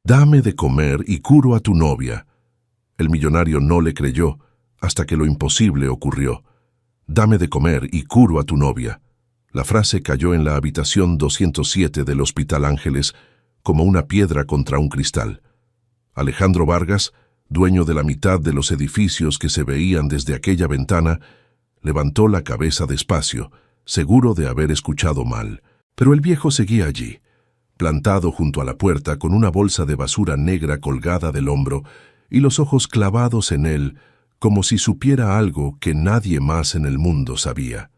Dame de comer y curo a tu novia. El millonario no le creyó hasta que lo imposible ocurrió. Dame de comer y curo a tu novia. La frase cayó en la habitación 207 del Hospital Ángeles como una piedra contra un cristal. Alejandro Vargas, dueño de la mitad de los edificios que se veían desde aquella ventana, levantó la cabeza despacio, seguro de haber escuchado mal. Pero el viejo seguía allí, plantado junto a la puerta con una bolsa de basura negra colgada del hombro y los ojos clavados en él, como si supiera algo que nadie más en el mundo sabía.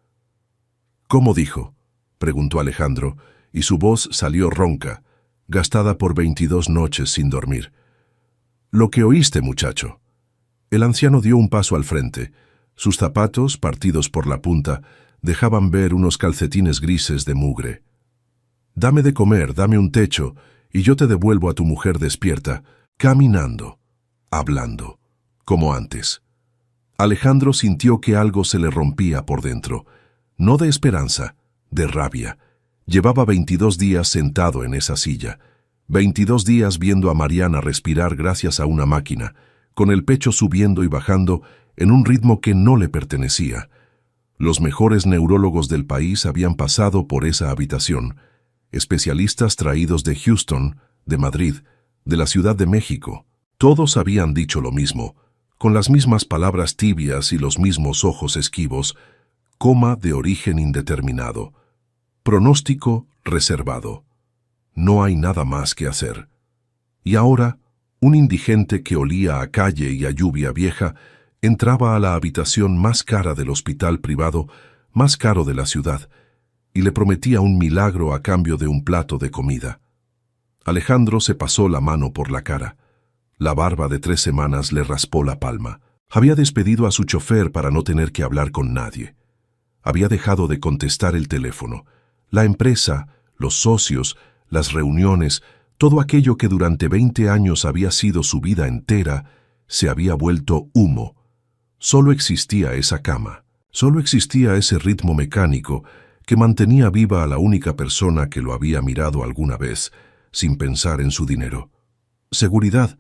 ¿Cómo dijo?, preguntó Alejandro, y su voz salió ronca, gastada por 22 noches sin dormir. Lo que oíste, muchacho. El anciano dio un paso al frente. Sus zapatos, partidos por la punta, dejaban ver unos calcetines grises de mugre. Dame de comer, dame un techo, y yo te devuelvo a tu mujer despierta, caminando, hablando, como antes. Alejandro sintió que algo se le rompía por dentro, no de esperanza, de rabia. Llevaba 22 días sentado en esa silla, 22 días viendo a Mariana respirar gracias a una máquina, con el pecho subiendo y bajando en un ritmo que no le pertenecía. Los mejores neurólogos del país habían pasado por esa habitación, especialistas traídos de Houston, de Madrid, de la Ciudad de México. Todos habían dicho lo mismo, con las mismas palabras tibias y los mismos ojos esquivos: coma de origen indeterminado, pronóstico reservado. No hay nada más que hacer. Y ahora, un indigente que olía a calle y a lluvia vieja entraba a la habitación más cara del hospital privado, más caro de la ciudad, y le prometía un milagro a cambio de un plato de comida. Alejandro se pasó la mano por la cara. La barba de 3 semanas le raspó la palma. Había despedido a su chofer para no tener que hablar con nadie. Había dejado de contestar el teléfono. La empresa, los socios, las reuniones, todo aquello que durante 20 años había sido su vida entera, se había vuelto humo. Solo existía esa cama, solo existía ese ritmo mecánico que mantenía viva a la única persona que lo había mirado alguna vez, sin pensar en su dinero. «Seguridad»,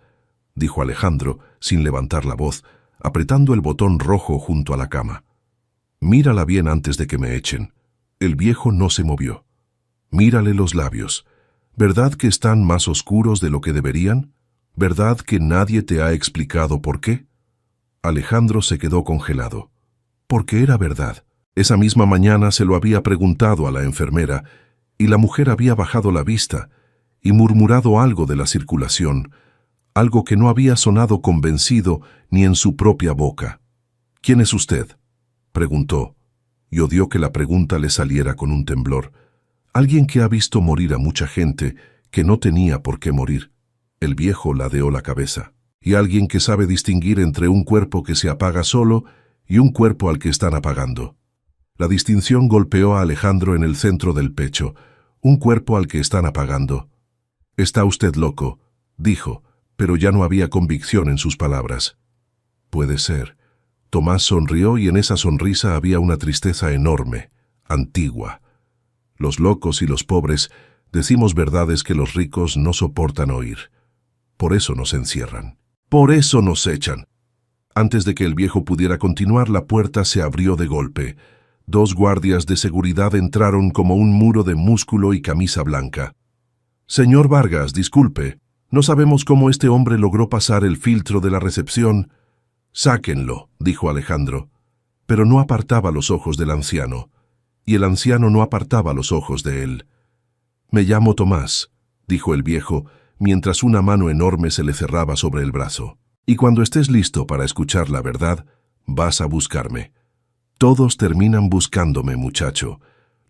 dijo Alejandro, sin levantar la voz, apretando el botón rojo junto a la cama. «Mírala bien antes de que me echen». El viejo no se movió. «Mírale los labios. ¿Verdad que están más oscuros de lo que deberían? ¿Verdad que nadie te ha explicado por qué?» Alejandro se quedó congelado. Porque era verdad. Esa misma mañana se lo había preguntado a la enfermera, y la mujer había bajado la vista y murmurado algo de la circulación, algo que no había sonado convencido ni en su propia boca. «¿Quién es usted?», preguntó, y odió que la pregunta le saliera con un temblor. «Alguien que ha visto morir a mucha gente que no tenía por qué morir». El viejo ladeó la cabeza. «Y alguien que sabe distinguir entre un cuerpo que se apaga solo y un cuerpo al que están apagando». La distinción golpeó a Alejandro en el centro del pecho. «Un cuerpo al que están apagando». «Está usted loco», dijo, pero ya no había convicción en sus palabras. «Puede ser». Tomás sonrió y en esa sonrisa había una tristeza enorme, antigua. Los locos y los pobres decimos verdades que los ricos no soportan oír. Por eso nos encierran. Por eso nos echan. Antes de que el viejo pudiera continuar, la puerta se abrió de golpe. 2 guardias de seguridad entraron como un muro de músculo y camisa blanca. «Señor Vargas, disculpe. No sabemos cómo este hombre logró pasar el filtro de la recepción». «Sáquenlo», dijo Alejandro, pero no apartaba los ojos del anciano, y el anciano no apartaba los ojos de él. «Me llamo Tomás», dijo el viejo, mientras una mano enorme se le cerraba sobre el brazo. «Y cuando estés listo para escuchar la verdad, vas a buscarme. Todos terminan buscándome, muchacho,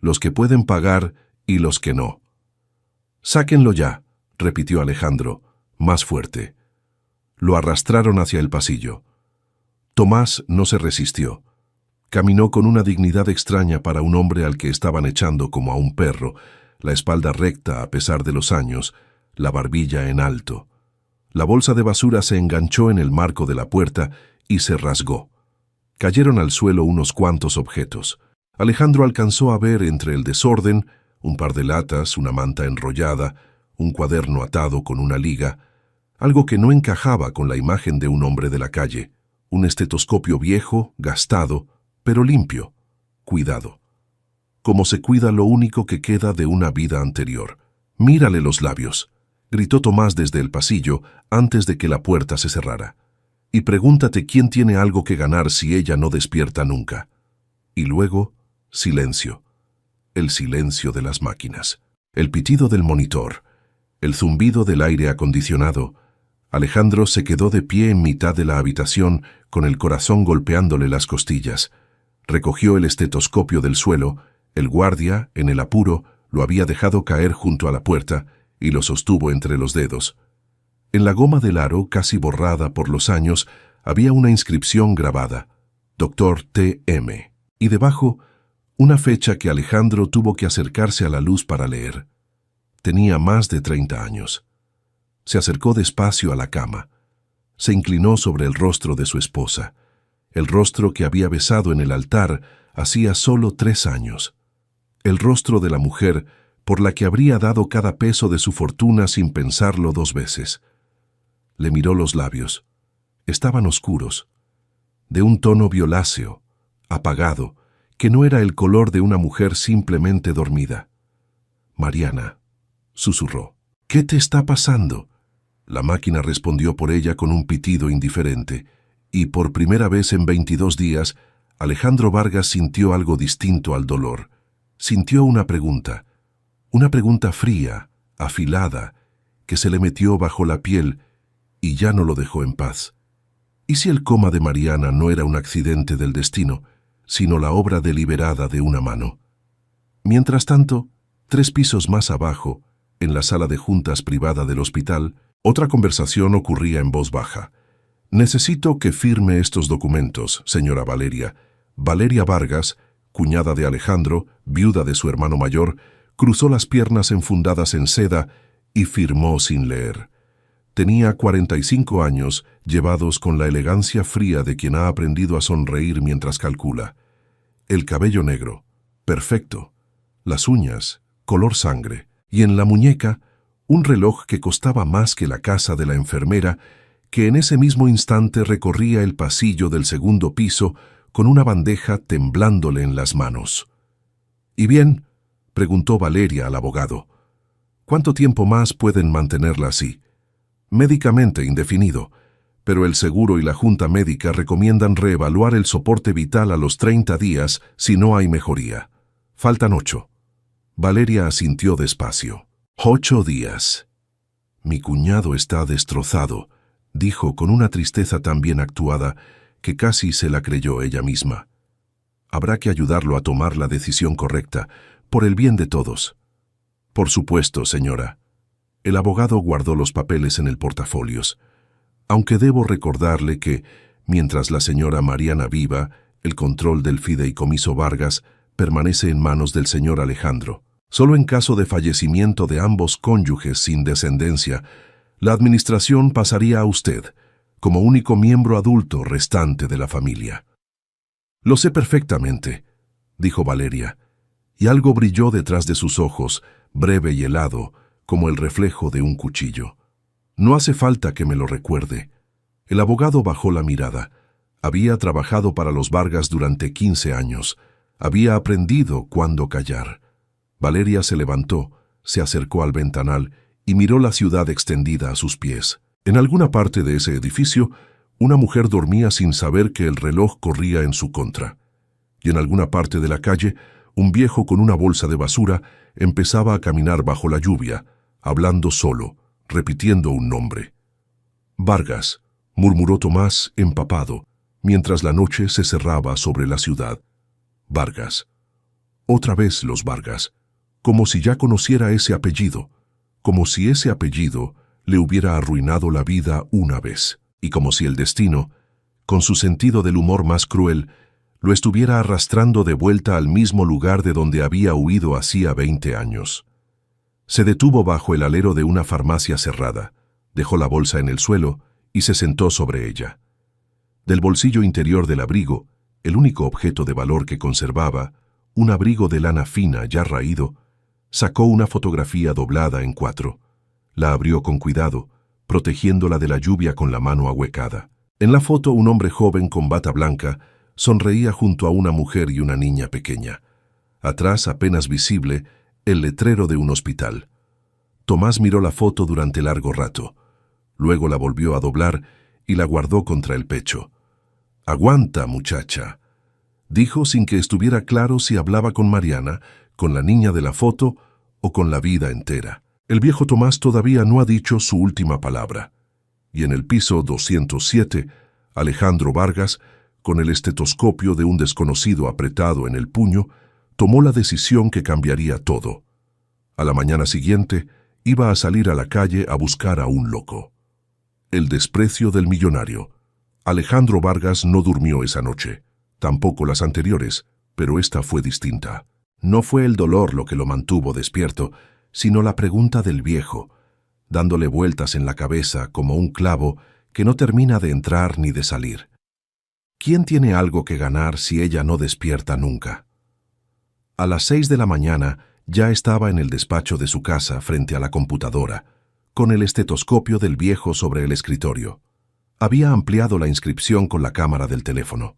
los que pueden pagar y los que no». «Sáquenlo ya», repitió Alejandro, más fuerte. Lo arrastraron hacia el pasillo. Tomás no se resistió. Caminó con una dignidad extraña para un hombre al que estaban echando como a un perro, la espalda recta a pesar de los años, la barbilla en alto. La bolsa de basura se enganchó en el marco de la puerta y se rasgó. Cayeron al suelo unos cuantos objetos. Alejandro alcanzó a ver entre el desorden un par de latas, una manta enrollada, un cuaderno atado con una liga, algo que no encajaba con la imagen de un hombre de la calle, un estetoscopio viejo, gastado, pero limpio, cuidado. Como se cuida lo único que queda de una vida anterior. «Mírale los labios», gritó Tomás desde el pasillo antes de que la puerta se cerrara. «Y pregúntate quién tiene algo que ganar si ella no despierta nunca». Y luego, silencio. El silencio de las máquinas. El pitido del monitor. El zumbido del aire acondicionado. Alejandro se quedó de pie en mitad de la habitación con el corazón golpeándole las costillas. Recogió el estetoscopio del suelo. El guardia, en el apuro, lo había dejado caer junto a la puerta y lo sostuvo entre los dedos. En la goma del aro, casi borrada por los años, había una inscripción grabada, Dr. T.M., y debajo, una fecha que Alejandro tuvo que acercarse a la luz para leer. Tenía más de 30 años. Se acercó despacio a la cama. Se inclinó sobre el rostro de su esposa, el rostro que había besado en el altar hacía solo 3 años. El rostro de la mujer por la que habría dado cada peso de su fortuna sin pensarlo 2 veces. Le miró los labios. Estaban oscuros, de un tono violáceo, apagado, que no era el color de una mujer simplemente dormida. «Mariana», susurró. «¿Qué te está pasando?». La máquina respondió por ella con un pitido indiferente, y por primera vez en 22 días, Alejandro Vargas sintió algo distinto al dolor. Sintió una pregunta fría, afilada, que se le metió bajo la piel y ya no lo dejó en paz. ¿Y si el coma de Mariana no era un accidente del destino, sino la obra deliberada de una mano? Mientras tanto, 3 pisos más abajo, en la sala de juntas privada del hospital, otra conversación ocurría en voz baja. «Necesito que firme estos documentos, señora Valeria». Valeria Vargas, cuñada de Alejandro, viuda de su hermano mayor, cruzó las piernas enfundadas en seda y firmó sin leer. Tenía 45 años, llevados con la elegancia fría de quien ha aprendido a sonreír mientras calcula. El cabello negro, perfecto. Las uñas, color sangre. Y en la muñeca, un reloj que costaba más que la casa de la enfermera, que en ese mismo instante recorría el pasillo del 2.º piso con una bandeja temblándole en las manos. «¿Y bien?», preguntó Valeria al abogado. «¿Cuánto tiempo más pueden mantenerla así?». «Médicamente indefinido, pero el seguro y la junta médica recomiendan reevaluar el soporte vital a los 30 días si no hay mejoría. Faltan 8». Valeria asintió despacio. «8 días». «Mi cuñado está destrozado», dijo con una tristeza tan bien actuada que casi se la creyó ella misma. «Habrá que ayudarlo a tomar la decisión correcta, por el bien de todos». «Por supuesto, señora». El abogado guardó los papeles en el portafolios. «Aunque debo recordarle que, mientras la señora Mariana viva, el control del fideicomiso Vargas permanece en manos del señor Alejandro. Solo en caso de fallecimiento de ambos cónyuges sin descendencia, la administración pasaría a usted, como único miembro adulto restante de la familia». «Lo sé perfectamente», dijo Valeria, y algo brilló detrás de sus ojos, breve y helado, como el reflejo de un cuchillo. «No hace falta que me lo recuerde». El abogado bajó la mirada. Había trabajado para los Vargas durante 15 años. Había aprendido cuándo callar. Valeria se levantó, se acercó al ventanal y miró la ciudad extendida a sus pies. En alguna parte de ese edificio, una mujer dormía sin saber que el reloj corría en su contra. Y en alguna parte de la calle, un viejo con una bolsa de basura empezaba a caminar bajo la lluvia, hablando solo, repitiendo un nombre. «Vargas», murmuró Tomás empapado, mientras la noche se cerraba sobre la ciudad. «Vargas». Otra vez los Vargas, como si ya conociera ese apellido, como si ese apellido le hubiera arruinado la vida una vez, y como si el destino, con su sentido del humor más cruel, lo estuviera arrastrando de vuelta al mismo lugar de donde había huido hacía 20 años. Se detuvo bajo el alero de una farmacia cerrada, dejó la bolsa en el suelo y se sentó sobre ella. Del bolsillo interior del abrigo, el único objeto de valor que conservaba, un abrigo de lana fina ya raído, sacó una fotografía doblada en 4. La abrió con cuidado, protegiéndola de la lluvia con la mano ahuecada. En la foto, un hombre joven con bata blanca sonreía junto a una mujer y una niña pequeña. Atrás, apenas visible, el letrero de un hospital. Tomás miró la foto durante largo rato. Luego la volvió a doblar y la guardó contra el pecho. «Aguanta, muchacha», dijo sin que estuviera claro si hablaba con Mariana, con la niña de la foto o con la vida entera. El viejo Tomás todavía no ha dicho su última palabra. Y en el piso 207, Alejandro Vargas, con el estetoscopio de un desconocido apretado en el puño, tomó la decisión que cambiaría todo. A la mañana siguiente, iba a salir a la calle a buscar a un loco. El desprecio del millonario. Alejandro Vargas no durmió esa noche, tampoco las anteriores, pero esta fue distinta. No fue el dolor lo que lo mantuvo despierto, sino la pregunta del viejo, dándole vueltas en la cabeza como un clavo que no termina de entrar ni de salir. ¿Quién tiene algo que ganar si ella no despierta nunca? A las 6 de la mañana ya estaba en el despacho de su casa frente a la computadora, con el estetoscopio del viejo sobre el escritorio. Había ampliado la inscripción con la cámara del teléfono.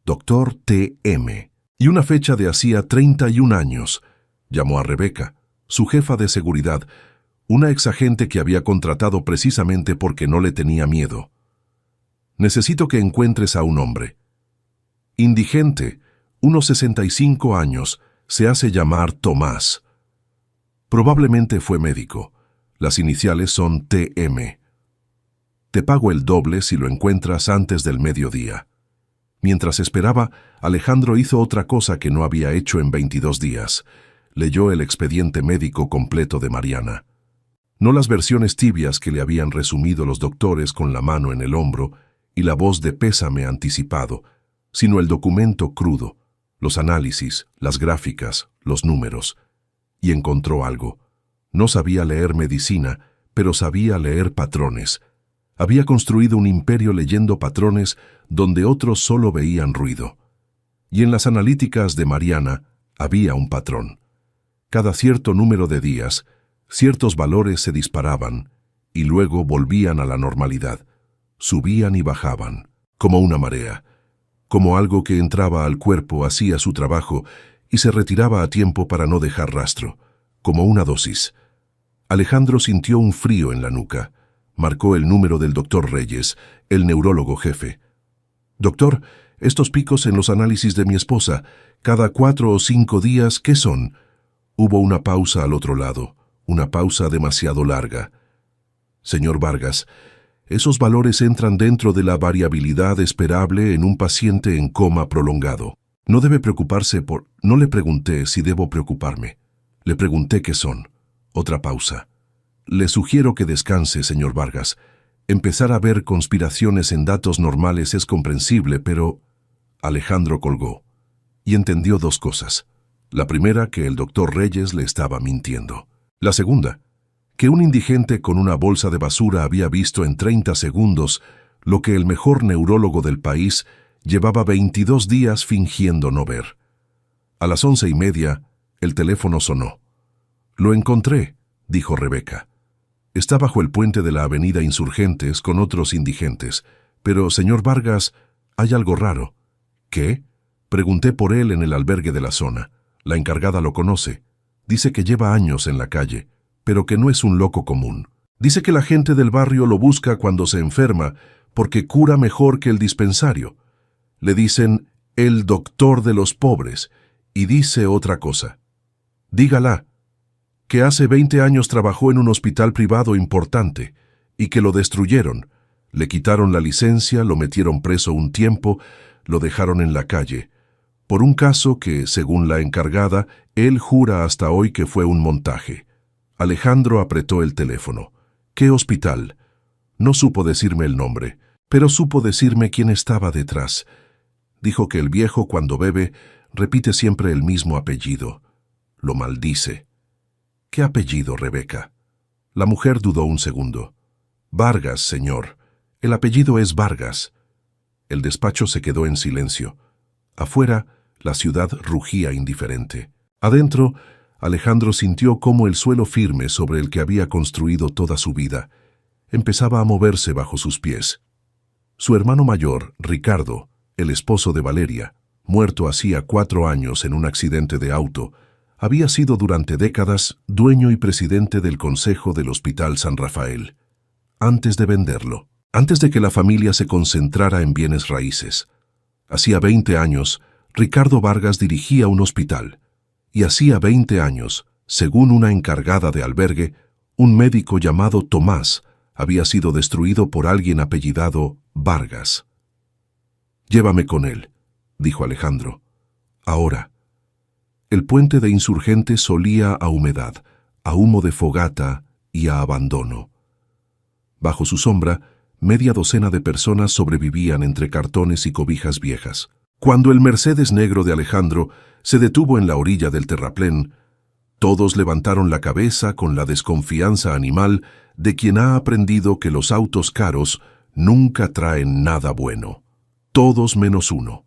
Doctor T.M. Y una fecha de hacía 31 años. Llamó a Rebeca, su jefa de seguridad, una exagente que había contratado precisamente porque no le tenía miedo. Necesito que encuentres a un hombre. Indigente, unos 65 años, se hace llamar Tomás. Probablemente fue médico. Las iniciales son T.M. Te pago el doble si lo encuentras antes del mediodía. Mientras esperaba, Alejandro hizo otra cosa que no había hecho en 22 días. Leyó el expediente médico completo de Mariana. No las versiones tibias que le habían resumido los doctores con la mano en el hombro y la voz de pésame anticipado, sino el documento crudo, los análisis, las gráficas, los números. Y encontró algo. No sabía leer medicina, pero sabía leer patrones. Había construido un imperio leyendo patrones donde otros solo veían ruido. Y en las analíticas de Mariana había un patrón. Cada cierto número de días, ciertos valores se disparaban y luego volvían a la normalidad. Subían y bajaban, como una marea, como algo que entraba al cuerpo, hacía su trabajo y se retiraba a tiempo para no dejar rastro, como una dosis. Alejandro sintió un frío en la nuca. Marcó el número del doctor Reyes, el neurólogo jefe. «Doctor, estos picos en los análisis de mi esposa, cada 4 o 5 días, ¿qué son?» Hubo una pausa al otro lado, una pausa demasiado larga. «Señor Vargas, esos valores entran dentro de la variabilidad esperable en un paciente en coma prolongado. No debe preocuparse por... No le pregunté si debo preocuparme. Le pregunté qué son». Otra pausa. «Le sugiero que descanse, señor Vargas. Empezar a ver conspiraciones en datos normales es comprensible, pero...» Alejandro colgó y entendió 2 cosas. La primera, que el doctor Reyes le estaba mintiendo. La segunda, que un indigente con una bolsa de basura había visto en 30 segundos lo que el mejor neurólogo del país llevaba 22 días fingiendo no ver. A las 11:30, el teléfono sonó. «Lo encontré», dijo Rebeca. «Está bajo el puente de la avenida Insurgentes con otros indigentes. Pero, señor Vargas, hay algo raro». «¿Qué?». Pregunté por él en el albergue de la zona. La encargada lo conoce. Dice que lleva años en la calle, pero que no es un loco común. Dice que la gente del barrio lo busca cuando se enferma porque cura mejor que el dispensario. Le dicen el doctor de los pobres y dice otra cosa. Dígala, que hace 20 años trabajó en un hospital privado importante y que lo destruyeron. Le quitaron la licencia, lo metieron preso un tiempo, lo dejaron en la calle, por un caso que, según la encargada, él jura hasta hoy que fue un montaje. Alejandro apretó el teléfono. «¿Qué hospital?» No supo decirme el nombre, pero supo decirme quién estaba detrás. Dijo que el viejo, cuando bebe, repite siempre el mismo apellido. Lo maldice. «¿Qué apellido, Rebeca?» La mujer dudó un segundo. «Vargas, señor. El apellido es Vargas». El despacho se quedó en silencio. Afuera, la ciudad rugía indiferente. Adentro, Alejandro sintió cómo el suelo firme sobre el que había construido toda su vida, empezaba a moverse bajo sus pies. Su hermano mayor, Ricardo, el esposo de Valeria, muerto hacía 4 años en un accidente de auto, había sido durante décadas dueño y presidente del consejo del Hospital San Rafael. Antes de venderlo, antes de que la familia se concentrara en bienes raíces. Hacía 20 años, Ricardo Vargas dirigía un hospital, y hacía 20 años, según una encargada de albergue, un médico llamado Tomás había sido destruido por alguien apellidado Vargas. «Llévame con él», dijo Alejandro. «Ahora». El puente de Insurgentes olía a humedad, a humo de fogata y a abandono. Bajo su sombra, media docena de personas sobrevivían entre cartones y cobijas viejas. Cuando el Mercedes negro de Alejandro se detuvo en la orilla del terraplén, todos levantaron la cabeza con la desconfianza animal de quien ha aprendido que los autos caros nunca traen nada bueno. Todos menos uno.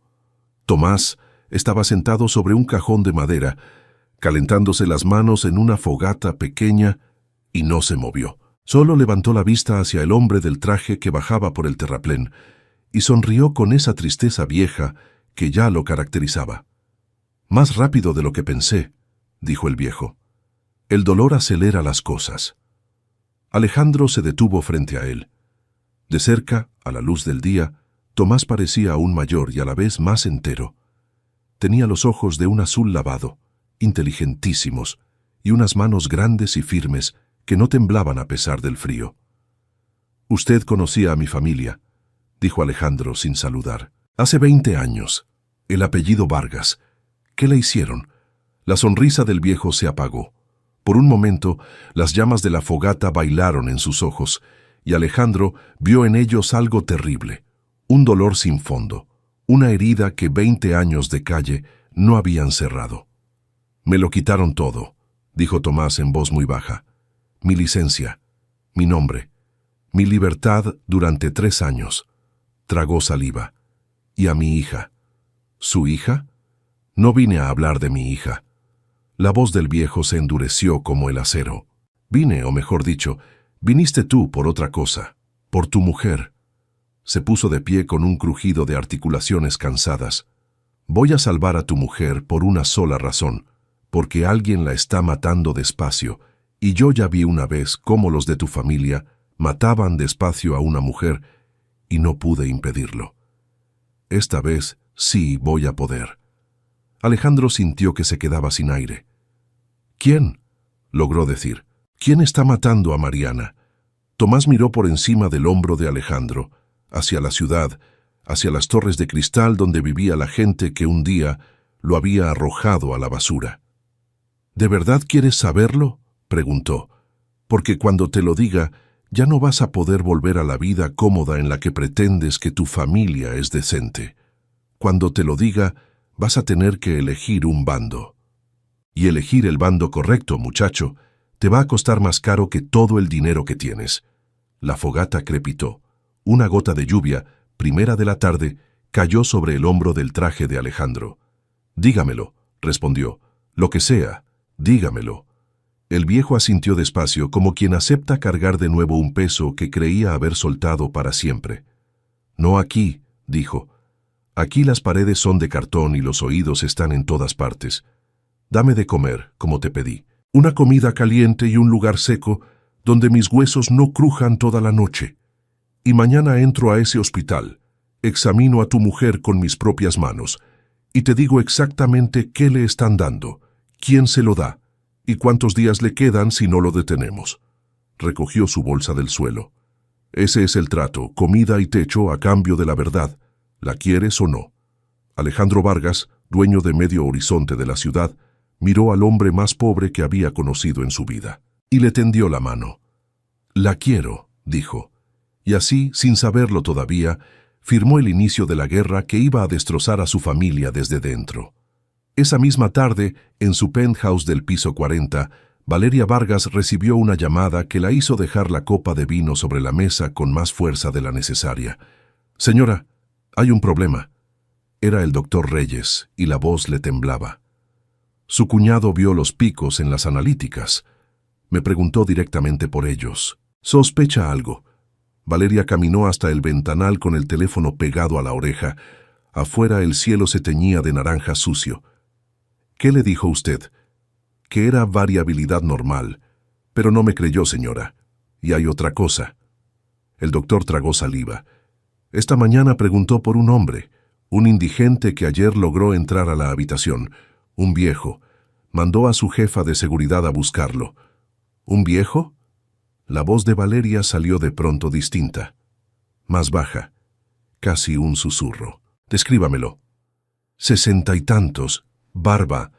Tomás estaba sentado sobre un cajón de madera, calentándose las manos en una fogata pequeña, y no se movió. Solo levantó la vista hacia el hombre del traje que bajaba por el terraplén y sonrió con esa tristeza vieja que ya lo caracterizaba. «Más rápido de lo que pensé», dijo el viejo. «El dolor acelera las cosas». Alejandro se detuvo frente a él. De cerca, a la luz del día, Tomás parecía aún mayor y a la vez más entero. Tenía los ojos de un azul lavado, inteligentísimos, y unas manos grandes y firmes que no temblaban a pesar del frío. «Usted conocía a mi familia», dijo Alejandro sin saludar. «Hace 20 años. El apellido Vargas. ¿Qué le hicieron?» La sonrisa del viejo se apagó. Por un momento, las llamas de la fogata bailaron en sus ojos, y Alejandro vio en ellos algo terrible, un dolor sin fondo, una herida que 20 años de calle no habían cerrado. «Me lo quitaron todo», dijo Tomás en voz muy baja. «Mi licencia, mi nombre, mi libertad durante 3 años». Tragó saliva. «¿Y a mi hija?» «¿Su hija?» «No vine a hablar de mi hija». La voz del viejo se endureció como el acero. «Vine, o mejor dicho, viniste tú por otra cosa, por tu mujer». Se puso de pie con un crujido de articulaciones cansadas. «Voy a salvar a tu mujer por una sola razón, porque alguien la está matando despacio, y yo ya vi una vez cómo los de tu familia mataban despacio a una mujer, y no pude impedirlo. Esta vez sí voy a poder». Alejandro sintió que se quedaba sin aire. «¿Quién?», logró decir. «¿Quién está matando a Mariana?». Tomás miró por encima del hombro de Alejandro, hacia la ciudad, hacia las torres de cristal donde vivía la gente que un día lo había arrojado a la basura. «¿De verdad quieres saberlo?», preguntó. «Porque cuando te lo diga, ya no vas a poder volver a la vida cómoda en la que pretendes que tu familia es decente. Cuando te lo diga, vas a tener que elegir un bando. Y elegir el bando correcto, muchacho, te va a costar más caro que todo el dinero que tienes». La fogata crepitó. Una gota de lluvia, primera de la tarde, cayó sobre el hombro del traje de Alejandro. «Dígamelo», respondió. «Lo que sea, dígamelo». El viejo asintió despacio, como quien acepta cargar de nuevo un peso que creía haber soltado para siempre. «No aquí», dijo. «Aquí las paredes son de cartón y los oídos están en todas partes. Dame de comer, como te pedí. Una comida caliente y un lugar seco donde mis huesos no crujan toda la noche. Y mañana entro a ese hospital, examino a tu mujer con mis propias manos, y te digo exactamente qué le están dando, quién se lo da, y cuántos días le quedan si no lo detenemos». Recogió su bolsa del suelo. «Ese es el trato, comida y techo a cambio de la verdad. ¿La quieres o no?». Alejandro Vargas, dueño de medio horizonte de la ciudad, miró al hombre más pobre que había conocido en su vida, y le tendió la mano. «La quiero», dijo, y así, sin saberlo todavía, firmó el inicio de la guerra que iba a destrozar a su familia desde dentro. Esa misma tarde, en su penthouse del piso 40, Valeria Vargas recibió una llamada que la hizo dejar la copa de vino sobre la mesa con más fuerza de la necesaria. «Señora, hay un problema». Era el doctor Reyes, y la voz le temblaba. Su cuñado vio los picos en las analíticas. Me preguntó directamente por ellos. «Sospecha algo», Valeria caminó hasta el ventanal con el teléfono pegado a la oreja. Afuera el cielo se teñía de naranja sucio. ¿Qué le dijo usted? Que era variabilidad normal. Pero no me creyó, señora. Y hay otra cosa. El doctor tragó saliva. Esta mañana preguntó por un hombre, un indigente que ayer logró entrar a la habitación, un viejo. Mandó a su jefa de seguridad a buscarlo. ¿Un viejo? La voz de Valeria salió de pronto distinta, más baja, casi un susurro. Descríbamelo. 60 y tantos, barba.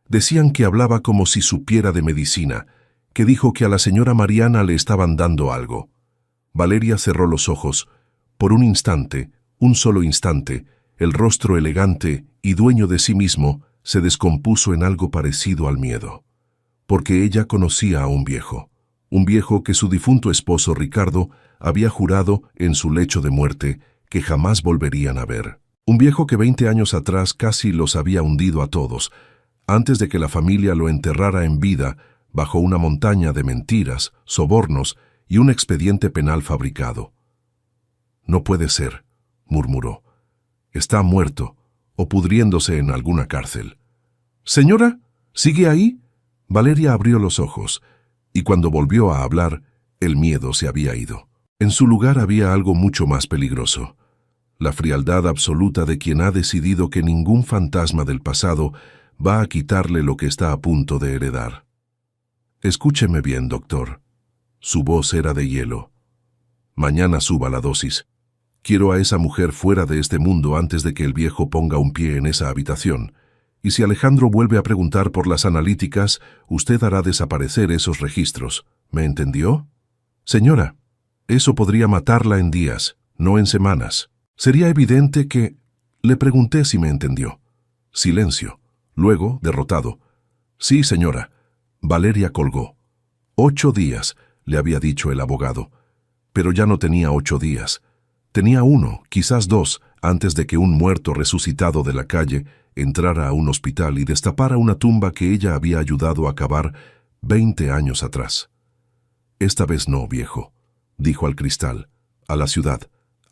Decían que hablaba como si supiera de medicina, que dijo que a la señora Mariana le estaban dando algo. Valeria cerró los ojos. Por un instante, un solo instante, el rostro elegante y dueño de sí mismo se descompuso en algo parecido al miedo. Porque ella conocía a un viejo que su difunto esposo Ricardo había jurado en su lecho de muerte que jamás volverían a ver. Un viejo que 20 años atrás casi los había hundido a todos, antes de que la familia lo enterrara en vida bajo una montaña de mentiras, sobornos y un expediente penal fabricado. «No puede ser», murmuró. «Está muerto o pudriéndose en alguna cárcel». «Señora, ¿sigue ahí?» Valeria abrió los ojos, y cuando volvió a hablar, el miedo se había ido. En su lugar había algo mucho más peligroso. La frialdad absoluta de quien ha decidido que ningún fantasma del pasado va a quitarle lo que está a punto de heredar. «Escúcheme bien, doctor». Su voz era de hielo. «Mañana suba la dosis. Quiero a esa mujer fuera de este mundo antes de que el viejo ponga un pie en esa habitación. Y si Alejandro vuelve a preguntar por las analíticas, usted hará desaparecer esos registros. ¿Me entendió? Señora, eso podría matarla en días, no en semanas. Sería evidente que... Le pregunté si me entendió. Silencio. Luego, derrotado. Sí, señora. Valeria colgó. 8 días, le había dicho el abogado. Pero ya no tenía 8 días. Tenía 1, quizás 2, antes de que un muerto resucitado de la calle entrara a un hospital y destapara una tumba que ella había ayudado a cavar 20 años atrás. «Esta vez no, viejo», dijo al cristal, a la ciudad,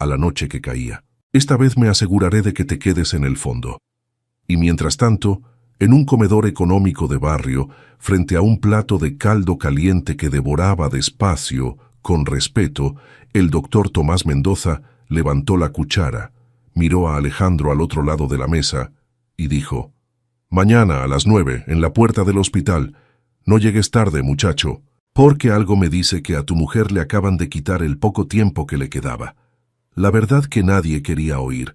a la noche que caía. «Esta vez me aseguraré de que te quedes en el fondo». Y mientras tanto, en un comedor económico de barrio, frente a un plato de caldo caliente que devoraba despacio, con respeto, el doctor Tomás Mendoza levantó la cuchara, miró a Alejandro al otro lado de la mesa y dijo: «Mañana a las 9, en la puerta del hospital. No llegues tarde, muchacho, porque algo me dice que a tu mujer le acaban de quitar el poco tiempo que le quedaba». La verdad que nadie quería oír.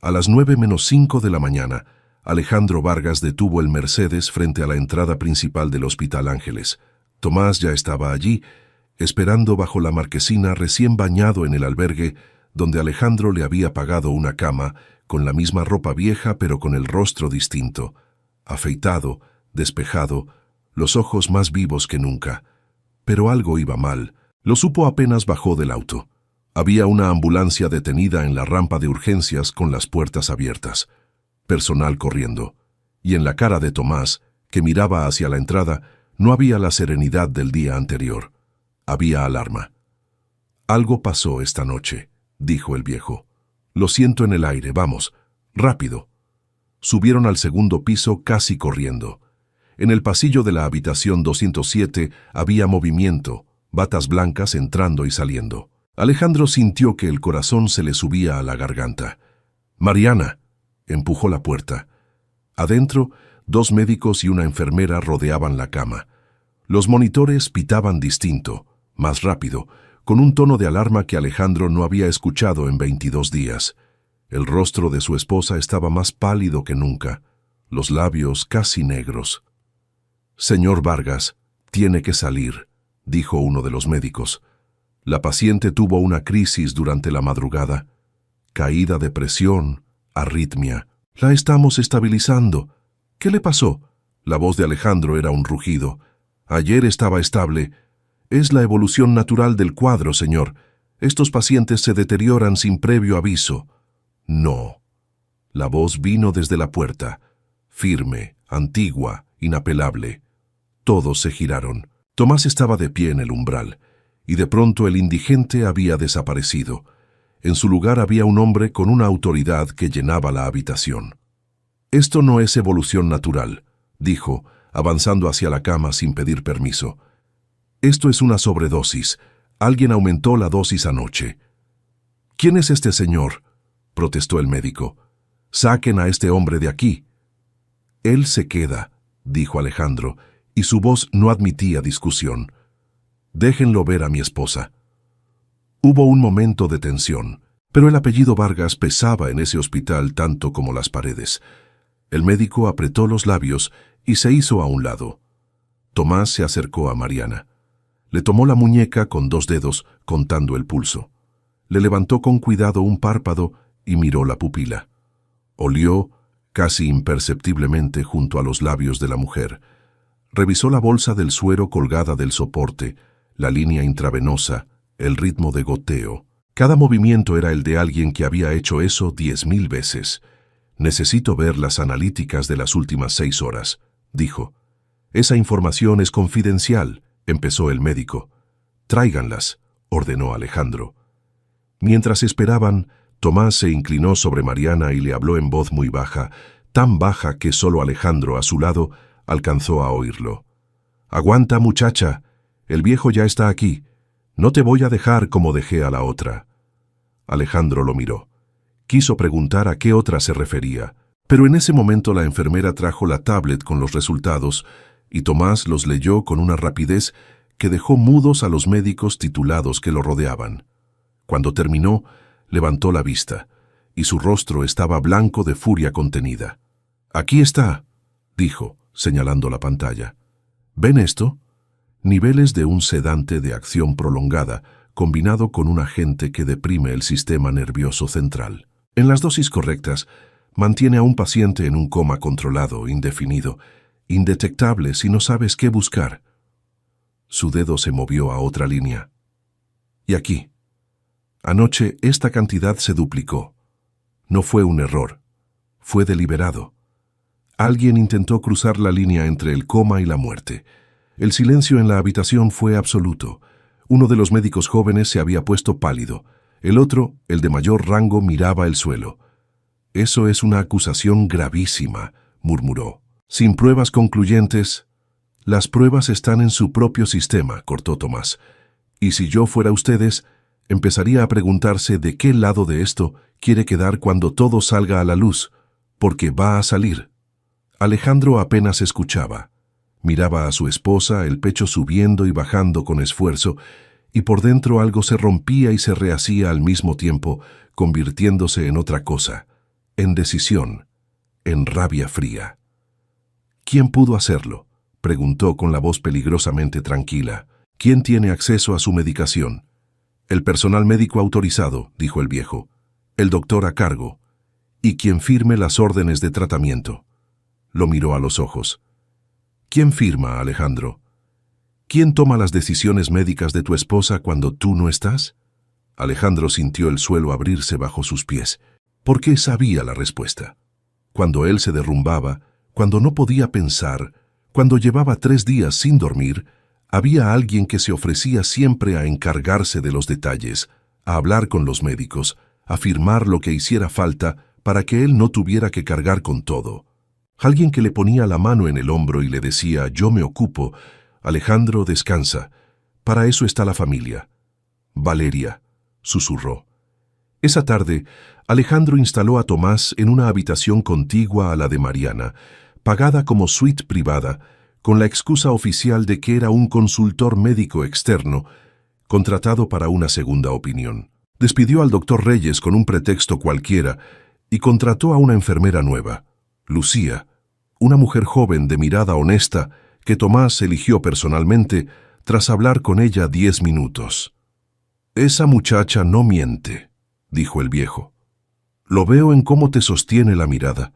A las 9:05 de la mañana, Alejandro Vargas detuvo el Mercedes frente a la entrada principal del Hospital Ángeles. Tomás ya estaba allí, esperando bajo la marquesina, recién bañado en el albergue, donde Alejandro le había pagado una cama, con la misma ropa vieja pero con el rostro distinto, afeitado, despejado, los ojos más vivos que nunca. Pero algo iba mal. Lo supo apenas bajó del auto. Había una ambulancia detenida en la rampa de urgencias con las puertas abiertas. Personal corriendo. Y en la cara de Tomás, que miraba hacia la entrada, no había la serenidad del día anterior. Había alarma. «Algo pasó esta noche», dijo el viejo. «Lo siento en el aire, vamos, rápido». Subieron al segundo piso casi corriendo. En el pasillo de la habitación 207 había movimiento, batas blancas entrando y saliendo. Alejandro sintió que el corazón se le subía a la garganta. «Mariana», empujó la puerta. Adentro, 2 médicos y una enfermera rodeaban la cama. Los monitores pitaban distinto, más rápido, con un tono de alarma que Alejandro no había escuchado en 22 días. El rostro de su esposa estaba más pálido que nunca, los labios casi negros. «Señor Vargas, tiene que salir», dijo uno de los médicos. La paciente tuvo una crisis durante la madrugada. Caída de presión, arritmia. «La estamos estabilizando». «¿Qué le pasó?» La voz de Alejandro era un rugido. «Ayer estaba estable. Es la evolución natural del cuadro, señor. Estos pacientes se deterioran sin previo aviso». «No». La voz vino desde la puerta, firme, antigua, inapelable. Todos se giraron. Tomás estaba de pie en el umbral. y de pronto el indigente había desaparecido. En su lugar había un hombre con una autoridad que llenaba la habitación. «Esto no es evolución natural», dijo, avanzando hacia la cama sin pedir permiso. «Esto es una sobredosis. Alguien aumentó la dosis anoche». «¿Quién es este señor?», protestó el médico. «Saquen a este hombre de aquí». «Él se queda», dijo Alejandro, y su voz no admitía discusión. «Déjenlo ver a mi esposa». Hubo un momento de tensión, pero el apellido Vargas pesaba en ese hospital tanto como las paredes. El médico apretó los labios y se hizo a un lado. Tomás se acercó a Mariana. Le tomó la muñeca con 2 dedos, contando el pulso. Le levantó con cuidado un párpado y miró la pupila. Olió, casi imperceptiblemente, junto a los labios de la mujer. Revisó la bolsa del suero colgada del soporte, la línea intravenosa, el ritmo de goteo. Cada movimiento era el de alguien que había hecho eso 10.000 veces. «Necesito ver las analíticas de las últimas 6 horas», dijo. «Esa información es confidencial», empezó el médico. «Tráiganlas», ordenó Alejandro. Mientras esperaban, Tomás se inclinó sobre Mariana y le habló en voz muy baja, tan baja que solo Alejandro, a su lado, alcanzó a oírlo. «Aguanta, muchacha. El viejo ya está aquí. No te voy a dejar como dejé a la otra». Alejandro lo miró. Quiso preguntar a qué otra se refería, pero en ese momento la enfermera trajo la tablet con los resultados y Tomás los leyó con una rapidez que dejó mudos a los médicos titulados que lo rodeaban. Cuando terminó, levantó la vista y su rostro estaba blanco de furia contenida. «Aquí está», dijo, señalando la pantalla. «¿Ven esto? Niveles de un sedante de acción prolongada, combinado con un agente que deprime el sistema nervioso central. En las dosis correctas, mantiene a un paciente en un coma controlado, indefinido, indetectable si no sabes qué buscar». Su dedo se movió a otra línea. «Y aquí. Anoche esta cantidad se duplicó. No fue un error. Fue deliberado. Alguien intentó cruzar la línea entre el coma y la muerte. El silencio en la habitación fue absoluto. Uno de los médicos jóvenes se había puesto pálido. El otro, el de mayor rango, miraba el suelo. «Eso es una acusación gravísima», murmuró. «Sin pruebas concluyentes». «Las pruebas están en su propio sistema», cortó Tomás. «Y si yo fuera ustedes, empezaría a preguntarse de qué lado de esto quiere quedar cuando todo salga a la luz, porque va a salir». Alejandro apenas escuchaba. Miraba a su esposa, el pecho subiendo y bajando con esfuerzo, y por dentro algo se rompía y se rehacía al mismo tiempo, convirtiéndose en otra cosa, en decisión, en rabia fría. «¿Quién pudo hacerlo?», preguntó con la voz peligrosamente tranquila. «¿Quién tiene acceso a su medicación?». «El personal médico autorizado», dijo el viejo. «El doctor a cargo. Y quien firme las órdenes de tratamiento». Lo miró a los ojos. «¿Quién firma, Alejandro? ¿Quién toma las decisiones médicas de tu esposa cuando tú no estás?». Alejandro sintió el suelo abrirse bajo sus pies, porque sabía la respuesta. Cuando él se derrumbaba, cuando no podía pensar, cuando llevaba 3 días sin dormir, había alguien que se ofrecía siempre a encargarse de los detalles, a hablar con los médicos, a firmar lo que hiciera falta para que él no tuviera que cargar con todo. Alguien que le ponía la mano en el hombro y le decía: «Yo me ocupo. Alejandro, descansa. Para eso está la familia». «Valeria», susurró. Esa tarde, Alejandro instaló a Tomás en una habitación contigua a la de Mariana, pagada como suite privada, con la excusa oficial de que era un consultor médico externo, contratado para una segunda opinión. Despidió al doctor Reyes con un pretexto cualquiera y contrató a una enfermera nueva, Lucía, una mujer joven de mirada honesta que Tomás eligió personalmente tras hablar con ella 10 minutos. «Esa muchacha no miente», dijo el viejo. «Lo veo en cómo te sostiene la mirada.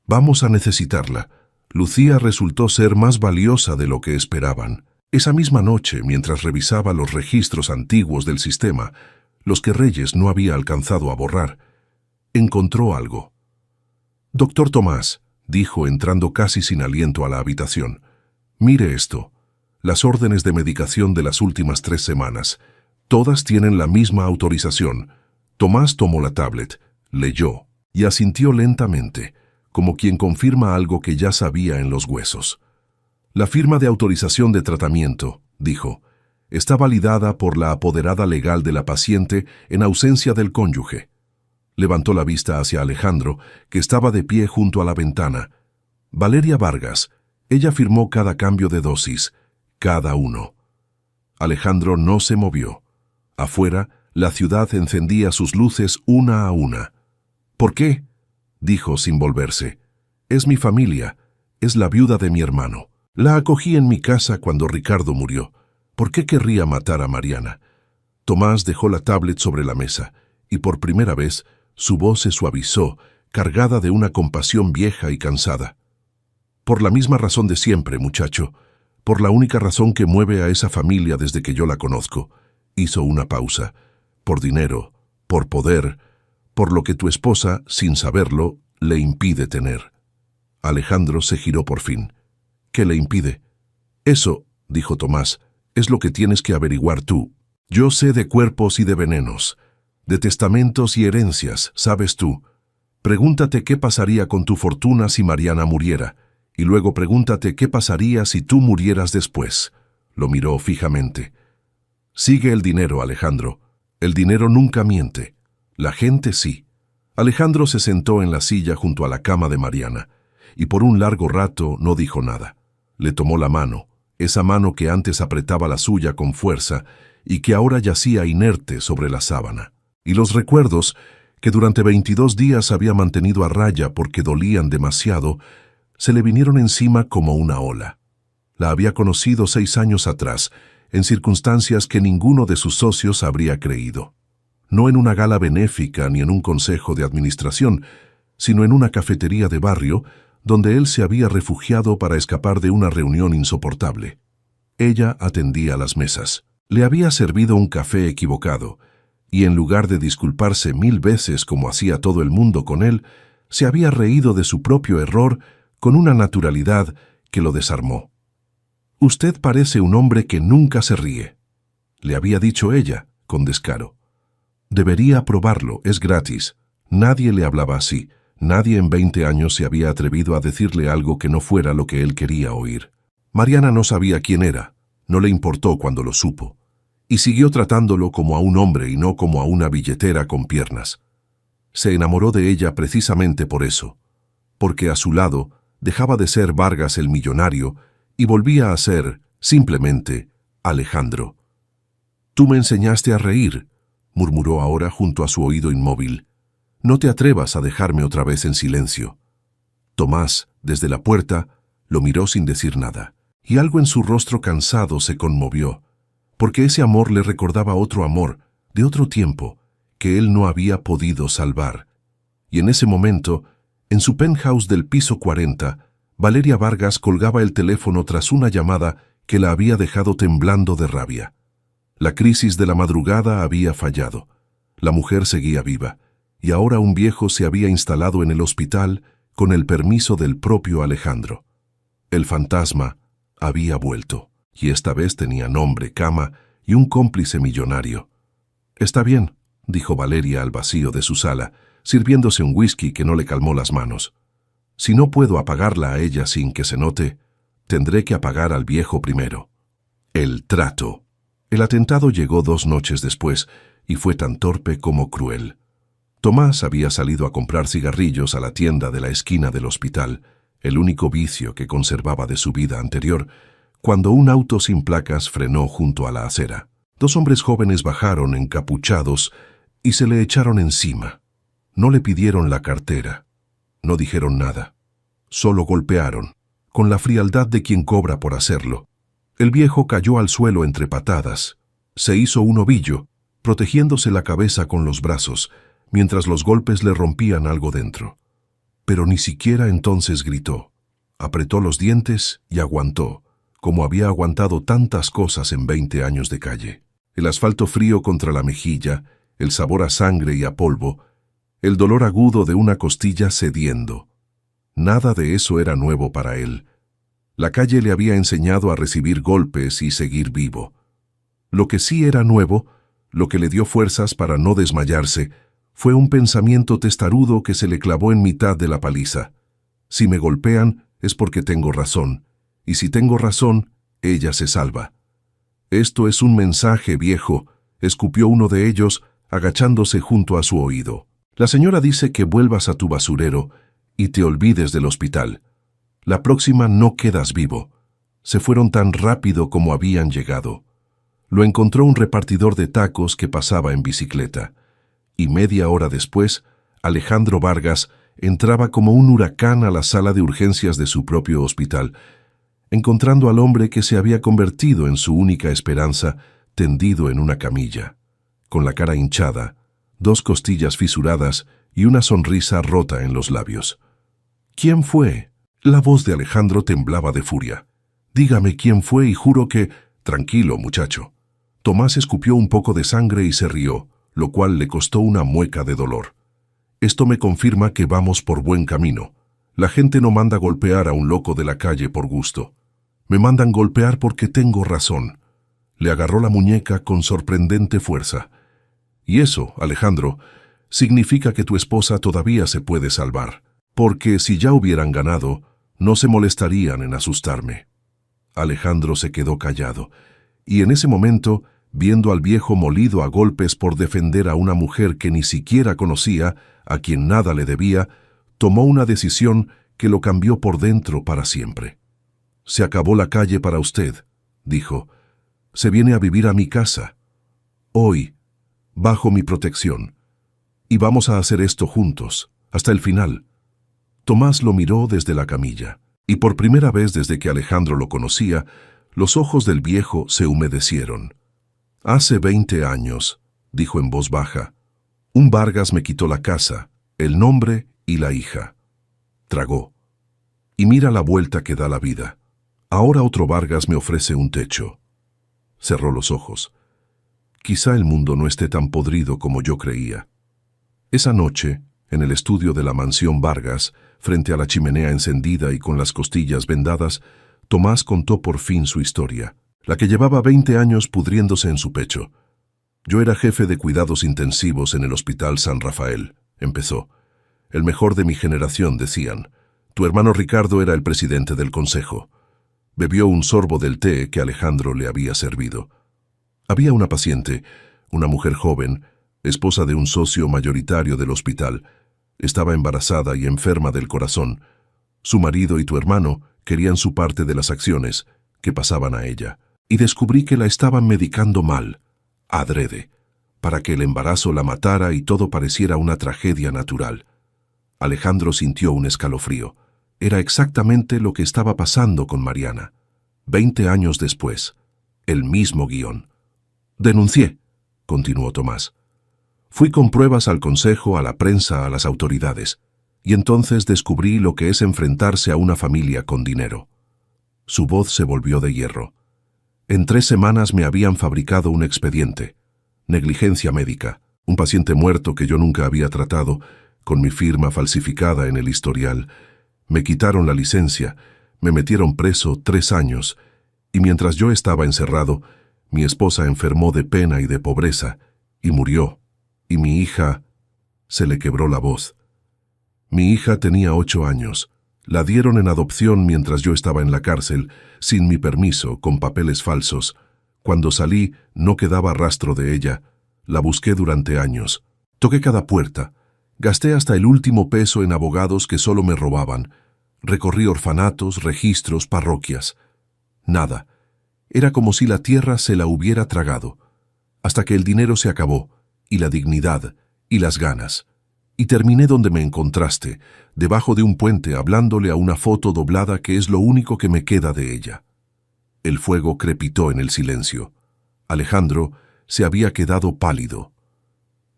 Vamos a necesitarla». Lucía resultó ser más valiosa de lo que esperaban. Esa misma noche, mientras revisaba los registros antiguos del sistema, los que Reyes no había alcanzado a borrar, encontró algo. «Doctor Tomás», dijo entrando casi sin aliento a la habitación, «mire esto. las órdenes de medicación de las últimas 3 semanas. Todas tienen la misma autorización. Tomás tomó la tablet, leyó y asintió lentamente, como quien confirma algo que ya sabía en los huesos. La firma de autorización de tratamiento, dijo, está validada por la apoderada legal de la paciente en ausencia del cónyuge. Levantó la vista hacia Alejandro, que estaba de pie junto a la ventana. Valeria Vargas. Ella firmó cada cambio de dosis, cada uno. Alejandro no se movió. Afuera, la ciudad encendía sus luces una a una. ¿Por qué?, dijo sin volverse. Es mi familia, es la viuda de mi hermano. La acogí en mi casa cuando Ricardo murió. ¿Por qué querría matar a Mariana? Tomás dejó la tablet sobre la mesa, y por primera vez su voz se suavizó, cargada de una compasión vieja y cansada. Por la misma razón de siempre, muchacho, por la única razón que mueve a esa familia desde que yo la conozco. Hizo una pausa. Por dinero, por poder, por lo que tu esposa, sin saberlo, le impide tener. Alejandro se giró por fin. ¿Qué le impide? Eso, dijo Tomás, es lo que tienes que averiguar tú. Yo sé de cuerpos y de venenos, de testamentos y herencias, sabes tú. Pregúntate qué pasaría con tu fortuna si Mariana muriera, y luego pregúntate qué pasaría si tú murieras después. Lo miró fijamente. Sigue el dinero, Alejandro. El dinero nunca miente. La gente sí. Alejandro se sentó en la silla junto a la cama de Mariana, y por un largo rato no dijo nada. Le tomó la mano, esa mano que antes apretaba la suya con fuerza y que ahora yacía inerte sobre la sábana. Y los recuerdos, que durante 22 días había mantenido a raya porque dolían demasiado, se le vinieron encima como una ola. La había conocido 6 años atrás, en circunstancias que ninguno de sus socios habría creído. No en una gala benéfica ni en un consejo de administración, sino en una cafetería de barrio, donde él se había refugiado para escapar de una reunión insoportable. Ella atendía las mesas. Le había servido un café equivocado, y en lugar de disculparse 1000 veces como hacía todo el mundo con él, se había reído de su propio error con una naturalidad que lo desarmó. «Usted parece un hombre que nunca se ríe», le había dicho ella, con descaro. «Debería probarlo, es gratis». Nadie le hablaba así. Nadie en 20 años se había atrevido a decirle algo que no fuera lo que él quería oír. Mariana no sabía quién era, no le importó cuando lo supo, y siguió tratándolo como a un hombre y no como a una billetera con piernas. Se enamoró de ella precisamente por eso, porque a su lado dejaba de ser Vargas el millonario y volvía a ser, simplemente, Alejandro. «Tú me enseñaste a reír», murmuró ahora junto a su oído inmóvil. «No te atrevas a dejarme otra vez en silencio». Tomás, desde la puerta, lo miró sin decir nada, y algo en su rostro cansado se conmovió, porque ese amor le recordaba otro amor, de otro tiempo, que él no había podido salvar. Y en ese momento, en su penthouse del piso 40, Valeria Vargas colgaba el teléfono tras una llamada que la había dejado temblando de rabia. La crisis de la madrugada había fallado. La mujer seguía viva, y ahora un viejo se había instalado en el hospital con el permiso del propio Alejandro. El fantasma había vuelto, y esta vez tenía nombre, cama y un cómplice millonario. «Está bien», dijo Valeria al vacío de su sala, sirviéndose un whisky que no le calmó las manos. «Si no puedo apagarla a ella sin que se note, tendré que apagar al viejo primero». El trato. El atentado llegó 2 noches después, y fue tan torpe como cruel. Tomás había salido a comprar cigarrillos a la tienda de la esquina del hospital, el único vicio que conservaba de su vida anterior, cuando un auto sin placas frenó junto a la acera. 2 hombres jóvenes bajaron encapuchados y se le echaron encima. No le pidieron la cartera. No dijeron nada. Solo golpearon, con la frialdad de quien cobra por hacerlo. El viejo cayó al suelo entre patadas. Se hizo un ovillo, protegiéndose la cabeza con los brazos, mientras los golpes le rompían algo dentro. Pero ni siquiera entonces gritó. Apretó los dientes y aguantó, como había aguantado tantas cosas en 20 años de calle. El asfalto frío contra la mejilla, el sabor a sangre y a polvo, el dolor agudo de una costilla cediendo. Nada de eso era nuevo para él. La calle le había enseñado a recibir golpes y seguir vivo. Lo que sí era nuevo, lo que le dio fuerzas para no desmayarse, fue un pensamiento testarudo que se le clavó en mitad de la paliza. Si me golpean, es porque tengo razón, y si tengo razón, ella se salva. Esto es un mensaje viejo, escupió uno de ellos, agachándose junto a su oído. La señora dice que vuelvas a tu basurero y te olvides del hospital. La próxima no quedas vivo. Se fueron tan rápido como habían llegado. Lo encontró un repartidor de tacos que pasaba en bicicleta. Y media hora después, Alejandro Vargas entraba como un huracán a la sala de urgencias de su propio hospital, encontrando al hombre que se había convertido en su única esperanza, tendido en una camilla, con la cara hinchada, 2 costillas fisuradas y una sonrisa rota en los labios. ¿Quién fue? La voz de Alejandro temblaba de furia. Dígame quién fue y juro que... Tranquilo, muchacho. Tomás escupió un poco de sangre y se rió, lo cual le costó una mueca de dolor. Esto me confirma que vamos por buen camino. La gente no manda golpear a un loco de la calle por gusto. Me mandan golpear porque tengo razón. Le agarró la muñeca con sorprendente fuerza. Y eso, Alejandro, significa que tu esposa todavía se puede salvar, porque si ya hubieran ganado, no se molestarían en asustarme. Alejandro se quedó callado, y en ese momento, viendo al viejo molido a golpes por defender a una mujer que ni siquiera conocía, a quien nada le debía, tomó una decisión que lo cambió por dentro para siempre. «Se acabó la calle para usted», dijo. «Se viene a vivir a mi casa. Hoy, bajo mi protección. Y vamos a hacer esto juntos, hasta el final». Tomás lo miró desde la camilla, y por primera vez desde que Alejandro lo conocía, los ojos del viejo se humedecieron. «Hace 20 años», dijo en voz baja, «un Vargas me quitó la casa, el nombre y la hija». Tragó. «Y mira la vuelta que da la vida. Ahora otro Vargas me ofrece un techo». Cerró los ojos. Quizá el mundo no esté tan podrido como yo creía. Esa noche, en el estudio de la mansión Vargas, frente a la chimenea encendida y con las costillas vendadas, Tomás contó por fin su historia, la que llevaba 20 años pudriéndose en su pecho. «Yo era jefe de cuidados intensivos en el Hospital San Rafael», empezó. «El mejor de mi generación», decían. «Tu hermano Ricardo era el presidente del consejo». Bebió un sorbo del té que Alejandro le había servido. Había una paciente, una mujer joven, esposa de un socio mayoritario del hospital. Estaba embarazada y enferma del corazón. Su marido y tu hermano querían su parte de las acciones, que pasaban a ella. Y descubrí que la estaban medicando mal, adrede, para que el embarazo la matara y todo pareciera una tragedia natural. Alejandro sintió un escalofrío. Era exactamente lo que estaba pasando con Mariana. 20 años después, el mismo guión. «Denuncié», continuó Tomás. «Fui con pruebas al consejo, a la prensa, a las autoridades, y entonces descubrí lo que es enfrentarse a una familia con dinero». Su voz se volvió de hierro. «En 3 semanas me habían fabricado un expediente. Negligencia médica, un paciente muerto que yo nunca había tratado, con mi firma falsificada en el historial. Me quitaron la licencia, me metieron preso 3 años, y mientras yo estaba encerrado, mi esposa enfermó de pena y de pobreza, y murió, y mi hija...» Se le quebró la voz. «Mi hija tenía 8 años. La dieron en adopción mientras yo estaba en la cárcel, sin mi permiso, con papeles falsos. Cuando salí, no quedaba rastro de ella. La busqué durante años. Toqué cada puerta. Gasté hasta el último peso en abogados que solo me robaban. Recorrí orfanatos, registros, parroquias. Nada. Era como si la tierra se la hubiera tragado. Hasta que el dinero se acabó, y la dignidad, y las ganas. Y terminé donde me encontraste, debajo de un puente hablándole a una foto doblada que es lo único que me queda de ella». El fuego crepitó en el silencio. Alejandro se había quedado pálido.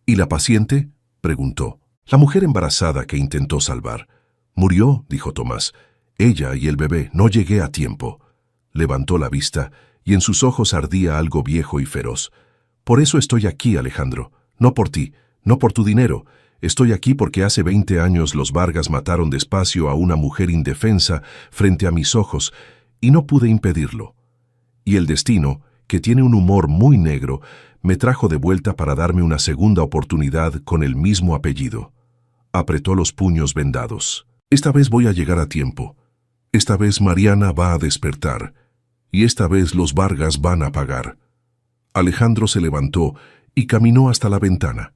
«¿Y la paciente?», preguntó. «La mujer embarazada que intentó salvar». «Murió», dijo Tomás. «Ella y el bebé, no llegué a tiempo». Levantó la vista y en sus ojos ardía algo viejo y feroz. «Por eso estoy aquí, Alejandro. No por ti, no por tu dinero. Estoy aquí porque hace 20 años los Vargas mataron despacio a una mujer indefensa frente a mis ojos, y no pude impedirlo. Y el destino, que tiene un humor muy negro, me trajo de vuelta para darme una segunda oportunidad con el mismo apellido. Apretó los puños vendados. Esta vez voy a llegar a tiempo. Esta vez Mariana va a despertar. Y esta vez los Vargas van a pagar. Alejandro se levantó y caminó hasta la ventana.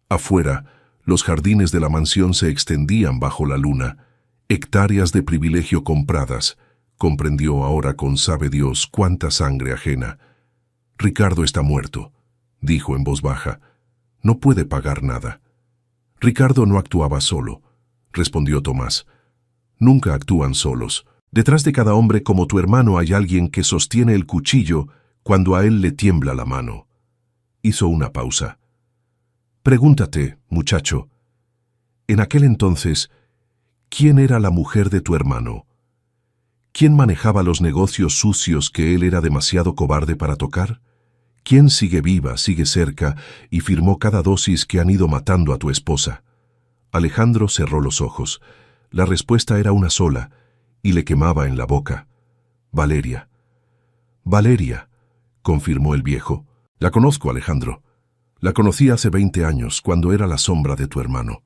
Afuera, los jardines de la mansión se extendían bajo la luna, hectáreas de privilegio compradas. Comprendió ahora con sabe Dios cuánta sangre ajena. Ricardo está muerto, dijo en voz baja. No puede pagar nada. Ricardo no actuaba solo, respondió Tomás. Nunca actúan solos. Detrás de cada hombre como tu hermano hay alguien que sostiene el cuchillo cuando a él le tiembla la mano. Hizo una pausa. Pregúntate, muchacho, en aquel entonces, ¿quién era la mujer de tu hermano? ¿Quién manejaba los negocios sucios que él era demasiado cobarde para tocar? ¿Quién sigue viva, sigue cerca y firmó cada dosis que han ido matando a tu esposa? Alejandro cerró los ojos. La respuesta era una sola, y le quemaba en la boca. Valeria. Valeria, confirmó el viejo. La conozco, Alejandro. La conocí hace 20 años, cuando era la sombra de tu hermano.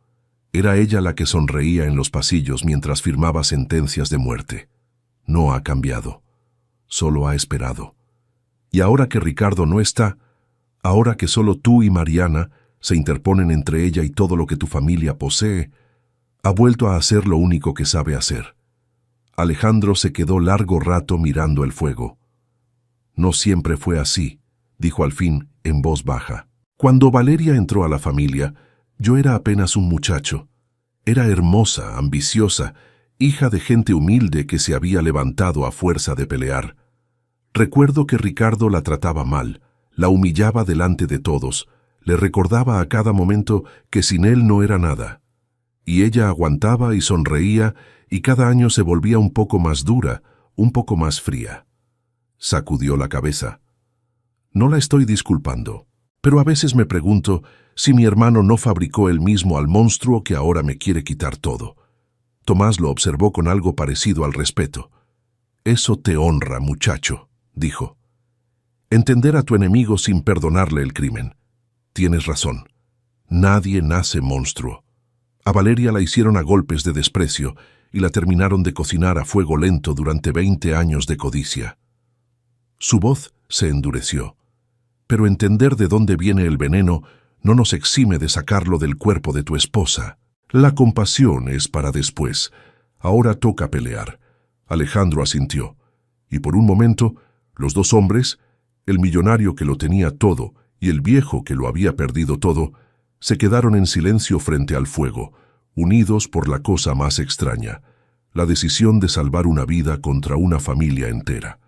Era ella la que sonreía en los pasillos mientras firmaba sentencias de muerte. No ha cambiado. Solo ha esperado. Y ahora que Ricardo no está, ahora que solo tú y Mariana se interponen entre ella y todo lo que tu familia posee, ha vuelto a hacer lo único que sabe hacer. Alejandro se quedó largo rato mirando el fuego. No siempre fue así, dijo al fin en voz baja. Cuando Valeria entró a la familia, yo era apenas un muchacho. Era hermosa, ambiciosa, hija de gente humilde que se había levantado a fuerza de pelear. Recuerdo que Ricardo la trataba mal, la humillaba delante de todos, le recordaba a cada momento que sin él no era nada. Y ella aguantaba y sonreía, y cada año se volvía un poco más dura, un poco más fría. Sacudió la cabeza. No la estoy disculpando, pero a veces me pregunto si mi hermano no fabricó él mismo al monstruo que ahora me quiere quitar todo. Tomás lo observó con algo parecido al respeto. Eso te honra, muchacho, dijo. Entender a tu enemigo sin perdonarle el crimen. Tienes razón. Nadie nace monstruo. A Valeria la hicieron a golpes de desprecio y la terminaron de cocinar a fuego lento durante 20 años de codicia. Su voz se endureció. Pero entender de dónde viene el veneno no nos exime de sacarlo del cuerpo de tu esposa. La compasión es para después. Ahora toca pelear. Alejandro asintió. Y por un momento, los dos hombres, el millonario que lo tenía todo y el viejo que lo había perdido todo, se quedaron en silencio frente al fuego, unidos por la cosa más extraña, la decisión de salvar una vida contra una familia entera.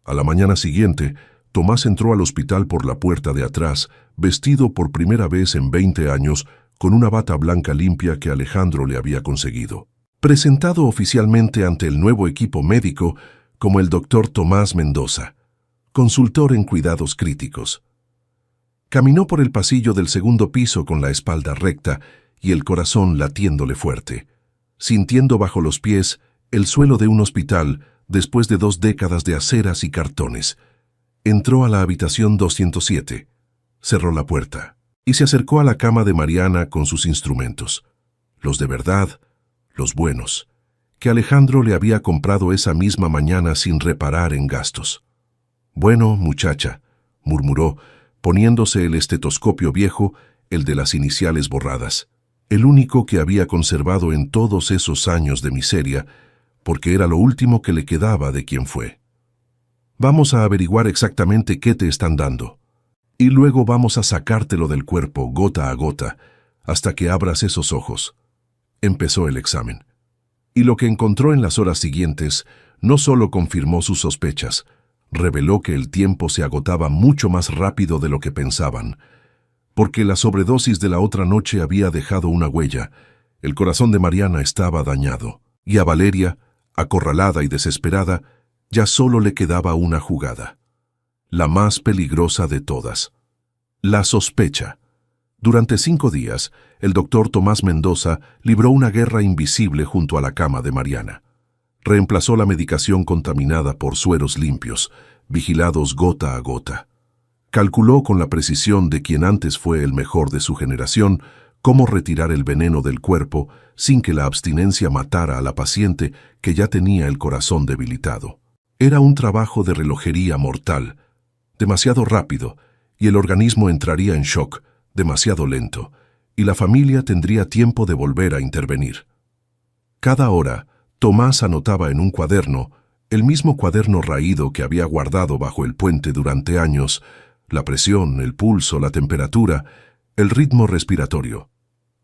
A la mañana siguiente, Tomás entró al hospital por la puerta de atrás, vestido por primera vez en 20 años, con una bata blanca limpia que Alejandro le había conseguido. Presentado oficialmente ante el nuevo equipo médico como el doctor Tomás Mendoza, consultor en cuidados críticos. Caminó por el pasillo del segundo piso con la espalda recta y el corazón latiéndole fuerte, sintiendo bajo los pies el suelo de un hospital después de 2 décadas de aceras y cartones. Entró a la habitación 207, cerró la puerta y se acercó a la cama de Mariana con sus instrumentos, los de verdad, los buenos, que Alejandro le había comprado esa misma mañana sin reparar en gastos. «Bueno, muchacha», murmuró, poniéndose el estetoscopio viejo, el de las iniciales borradas, el único que había conservado en todos esos años de miseria, porque era lo último que le quedaba de quien fue. «Vamos a averiguar exactamente qué te están dando, y luego vamos a sacártelo del cuerpo gota a gota, hasta que abras esos ojos». Empezó el examen. Y lo que encontró en las horas siguientes no solo confirmó sus sospechas, reveló que el tiempo se agotaba mucho más rápido de lo que pensaban, porque la sobredosis de la otra noche había dejado una huella. El corazón de Mariana estaba dañado, y a Valeria, acorralada y desesperada, ya solo le quedaba una jugada, la más peligrosa de todas, la sospecha. Durante 5 días, el doctor Tomás Mendoza libró una guerra invisible junto a la cama de Mariana. reemplazó la medicación contaminada por sueros limpios, vigilados gota a gota. Calculó con la precisión de quien antes fue el mejor de su generación cómo retirar el veneno del cuerpo sin que la abstinencia matara a la paciente que ya tenía el corazón debilitado. Era un trabajo de relojería mortal, demasiado rápido, y el organismo entraría en shock, demasiado lento, y la familia tendría tiempo de volver a intervenir. Cada hora, Tomás anotaba en un cuaderno, el mismo cuaderno raído que había guardado bajo el puente durante años, la presión, el pulso, la temperatura, el ritmo respiratorio.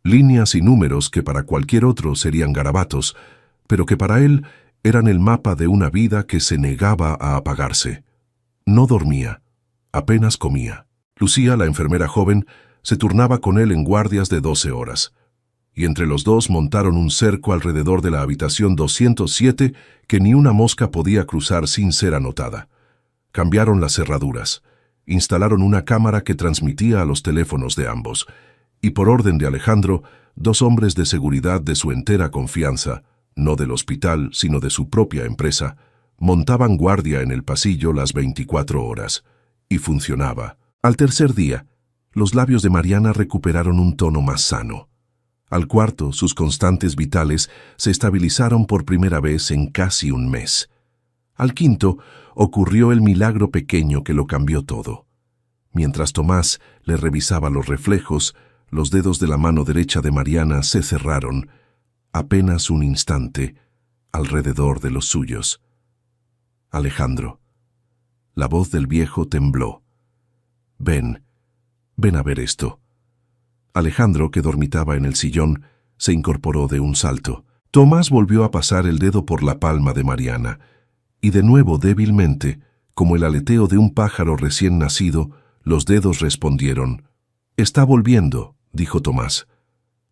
Líneas y números que para cualquier otro serían garabatos, pero que para él eran el mapa de una vida que se negaba a apagarse. No dormía, apenas comía. Lucía, la enfermera joven, se turnaba con él en guardias de 12 horas. Y entre los dos montaron un cerco alrededor de la habitación 207 que ni una mosca podía cruzar sin ser anotada. Cambiaron las cerraduras, instalaron una cámara que transmitía a los teléfonos de ambos, y por orden de Alejandro, 2 hombres de seguridad de su entera confianza, no del hospital, sino de su propia empresa, montaban guardia en el pasillo las 24 horas. Y funcionaba. Al tercer día, los labios de Mariana recuperaron un tono más sano. Al cuarto, sus constantes vitales se estabilizaron por primera vez en casi un mes. Al quinto, ocurrió el milagro pequeño que lo cambió todo. Mientras Tomás le revisaba los reflejos, los dedos de la mano derecha de Mariana se cerraron, apenas un instante, alrededor de los suyos. Alejandro. La voz del viejo tembló. Ven a ver esto. Alejandro, que dormitaba en el sillón, se incorporó de un salto. Tomás volvió a pasar el dedo por la palma de Mariana, y de nuevo débilmente, como el aleteo de un pájaro recién nacido, los dedos respondieron. Está volviendo, dijo Tomás.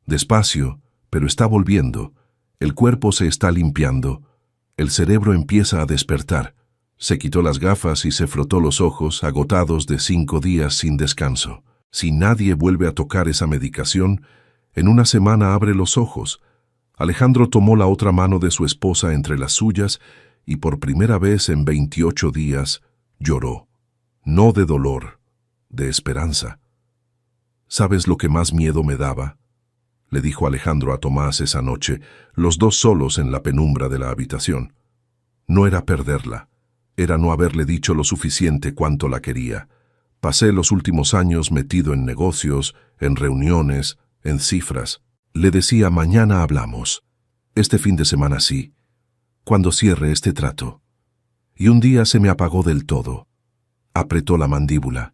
Despacio, pero está volviendo. El cuerpo se está limpiando. El cerebro empieza a despertar. Se quitó las gafas y se frotó los ojos, agotados de 5 días sin descanso. Si nadie vuelve a tocar esa medicación, en una semana abre los ojos. Alejandro tomó la otra mano de su esposa entre las suyas y por primera vez en 28 días lloró. No de dolor, de esperanza. ¿Sabes lo que más miedo me daba?, le dijo Alejandro a Tomás esa noche, los dos solos en la penumbra de la habitación. No era perderla, era no haberle dicho lo suficiente cuánto la quería. Pasé los últimos años metido en negocios, en reuniones, en cifras. Le decía, mañana hablamos. Este fin de semana sí. Cuando cierre este trato. Y un día se me apagó del todo. Apretó la mandíbula.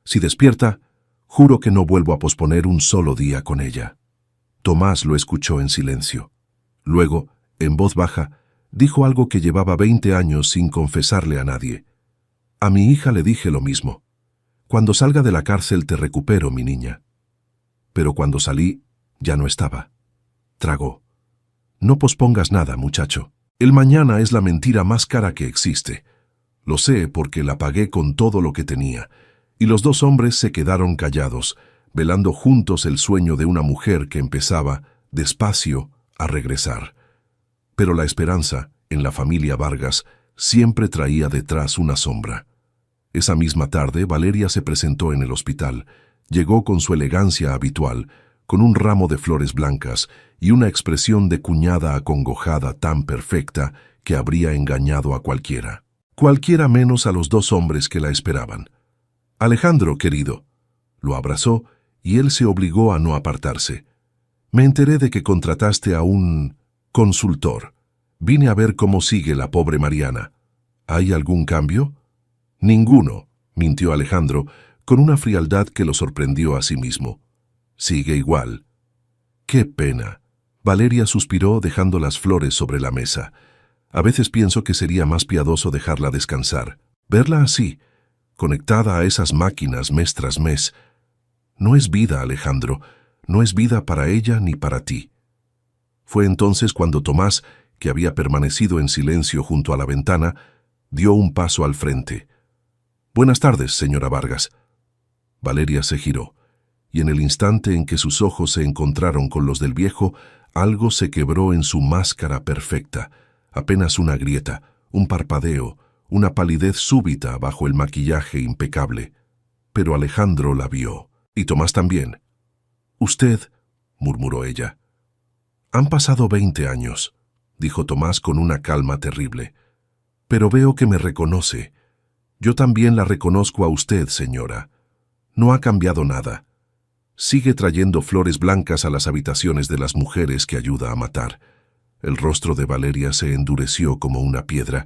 Si despierta, juro que no vuelvo a posponer un solo día con ella. Tomás lo escuchó en silencio. Luego, en voz baja, dijo algo que llevaba 20 años sin confesarle a nadie. A mi hija le dije lo mismo. Cuando salga de la cárcel te recupero, mi niña. Pero cuando salí, ya no estaba. Tragó. No pospongas nada, muchacho. El mañana es la mentira más cara que existe. Lo sé porque la pagué con todo lo que tenía. Y los 2 hombres se quedaron callados, velando juntos el sueño de una mujer que empezaba, despacio, a regresar. Pero la esperanza, en la familia Vargas, siempre traía detrás una sombra. Esa misma tarde, Valeria se presentó en el hospital. Llegó con su elegancia habitual, con un ramo de flores blancas y una expresión de cuñada acongojada tan perfecta que habría engañado a cualquiera. Cualquiera menos a los 2 hombres que la esperaban. Alejandro, querido. Lo abrazó y él se obligó a no apartarse. Me enteré de que contrataste a un consultor. Vine a ver cómo sigue la pobre Mariana. ¿Hay algún cambio? Ninguno, mintió Alejandro, con una frialdad que lo sorprendió a sí mismo. Sigue igual. ¡Qué pena! Valeria suspiró dejando las flores sobre la mesa. A veces pienso que sería más piadoso dejarla descansar. Verla así, conectada a esas máquinas mes tras mes. No es vida, Alejandro, no es vida para ella ni para ti. Fue entonces cuando Tomás, que había permanecido en silencio junto a la ventana, dio un paso al frente. Buenas tardes, señora Vargas. Valeria se giró, y en el instante en que sus ojos se encontraron con los del viejo, algo se quebró en su máscara perfecta, Apenas una grieta, un parpadeo, una palidez súbita bajo el maquillaje impecable. Pero Alejandro la vio, y Tomás también. «Usted», murmuró ella. «Han pasado 20 años», dijo Tomás con una calma terrible. «Pero veo que me reconoce. Yo también la reconozco a usted, señora. No ha cambiado nada. Sigue trayendo flores blancas a las habitaciones de las mujeres que ayuda a matar». El rostro de Valeria se endureció como una piedra.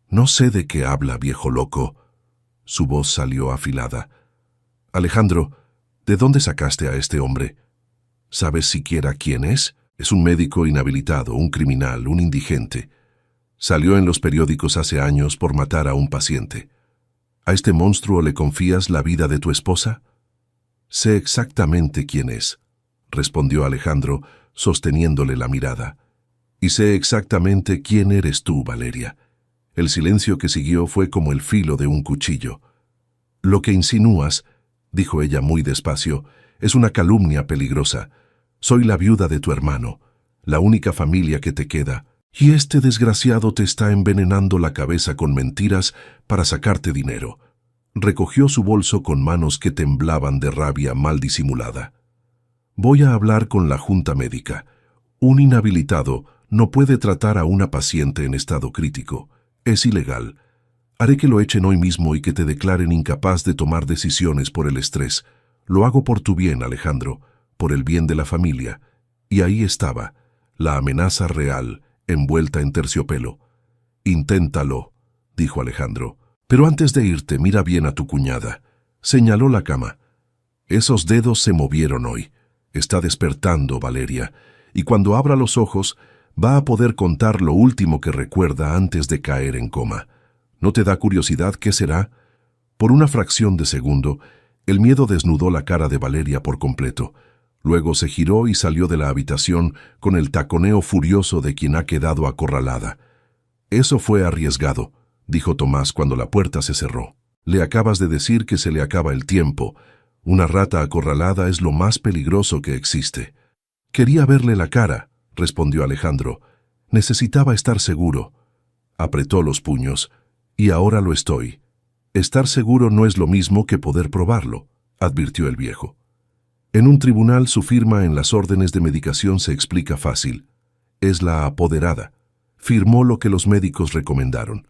«No sé de qué habla, viejo loco». Su voz salió afilada. «Alejandro, ¿de dónde sacaste a este hombre? ¿Sabes siquiera quién es? Es un médico inhabilitado, un criminal, un indigente. Salió en los periódicos hace años por matar a un paciente. ¿A este monstruo le confías la vida de tu esposa?» «Sé exactamente quién es», respondió Alejandro, sosteniéndole la mirada. «Y sé exactamente quién eres tú, Valeria». El silencio que siguió fue como el filo de un cuchillo. «Lo que insinúas», dijo ella muy despacio, «es una calumnia peligrosa. Soy la viuda de tu hermano, la única familia que te queda, y este desgraciado te está envenenando la cabeza con mentiras para sacarte dinero». Recogió su bolso con manos que temblaban de rabia mal disimulada. «Voy a hablar con la junta médica. Un inhabilitado no puede tratar a una paciente en estado crítico. Es ilegal. Haré que lo echen hoy mismo y que te declaren incapaz de tomar decisiones por el estrés. Lo hago por tu bien, Alejandro, por el bien de la familia». Y ahí estaba, la amenaza real, envuelta en terciopelo. «Inténtalo», dijo Alejandro. «Pero antes de irte, mira bien a tu cuñada». Señaló la cama. «Esos dedos se movieron hoy. Está despertando, Valeria, y cuando abra los ojos va a poder contar lo último que recuerda antes de caer en coma. ¿No te da curiosidad qué será?» Por una fracción de segundo, el miedo desnudó la cara de Valeria por completo. Luego se giró y salió de la habitación con el taconeo furioso de quien ha quedado acorralada. «Eso fue arriesgado», dijo Tomás cuando la puerta se cerró. «Le acabas de decir que se le acaba el tiempo. Una rata acorralada es lo más peligroso que existe». «Quería verle la cara», respondió Alejandro. «Necesitaba estar seguro». Apretó los puños. «Y ahora lo estoy. Estar seguro no es lo mismo que poder probarlo», advirtió el viejo. «En un tribunal su firma en las órdenes de medicación se explica fácil. Es la apoderada. Firmó lo que los médicos recomendaron.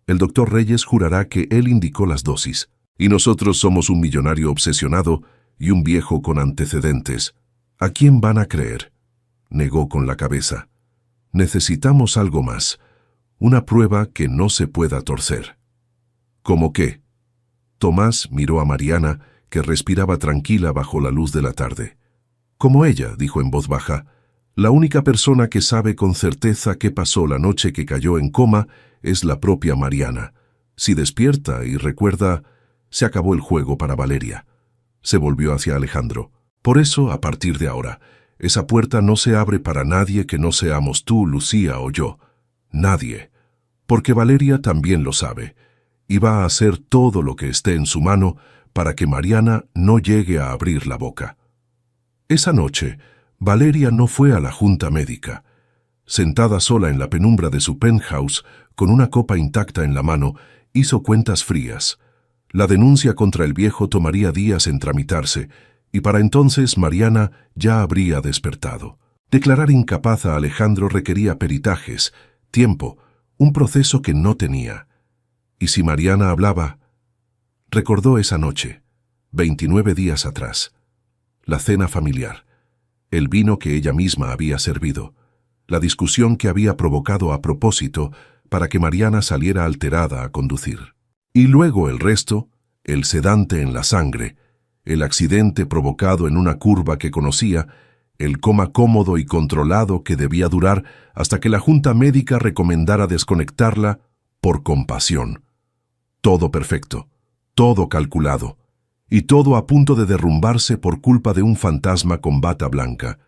El doctor Reyes jurará que él indicó las dosis. Y nosotros somos un millonario obsesionado y un viejo con antecedentes. ¿A quién van a creer?». Negó con la cabeza. «Necesitamos algo más. Una prueba que no se pueda torcer». «¿Cómo qué?». Tomás miró a Mariana, que respiraba tranquila bajo la luz de la tarde. «Como ella», dijo en voz baja, «la única persona que sabe con certeza qué pasó la noche que cayó en coma es la propia Mariana. Si despierta y recuerda, se acabó el juego para Valeria». Se volvió hacia Alejandro. «Por eso, a partir de ahora, esa puerta no se abre para nadie que no seamos tú, Lucía o yo. Nadie. Porque Valeria también lo sabe, y va a hacer todo lo que esté en su mano para que Mariana no llegue a abrir la boca». Esa noche, Valeria no fue a la junta médica. Sentada sola en la penumbra de su penthouse, con una copa intacta en la mano, hizo cuentas frías. La denuncia contra el viejo tomaría días en tramitarse, y para entonces Mariana ya habría despertado. Declarar incapaz a Alejandro requería peritajes, tiempo, un proceso que no tenía. Y si Mariana hablaba... Recordó esa noche, 29 días atrás, la cena familiar, el vino que ella misma había servido, la discusión que había provocado a propósito para que Mariana saliera alterada a conducir. Y luego el resto, el sedante en la sangre, el accidente provocado en una curva que conocía, el coma cómodo y controlado que debía durar hasta que la junta médica recomendara desconectarla por compasión. Todo perfecto, todo calculado, y todo a punto de derrumbarse por culpa de un fantasma con bata blanca.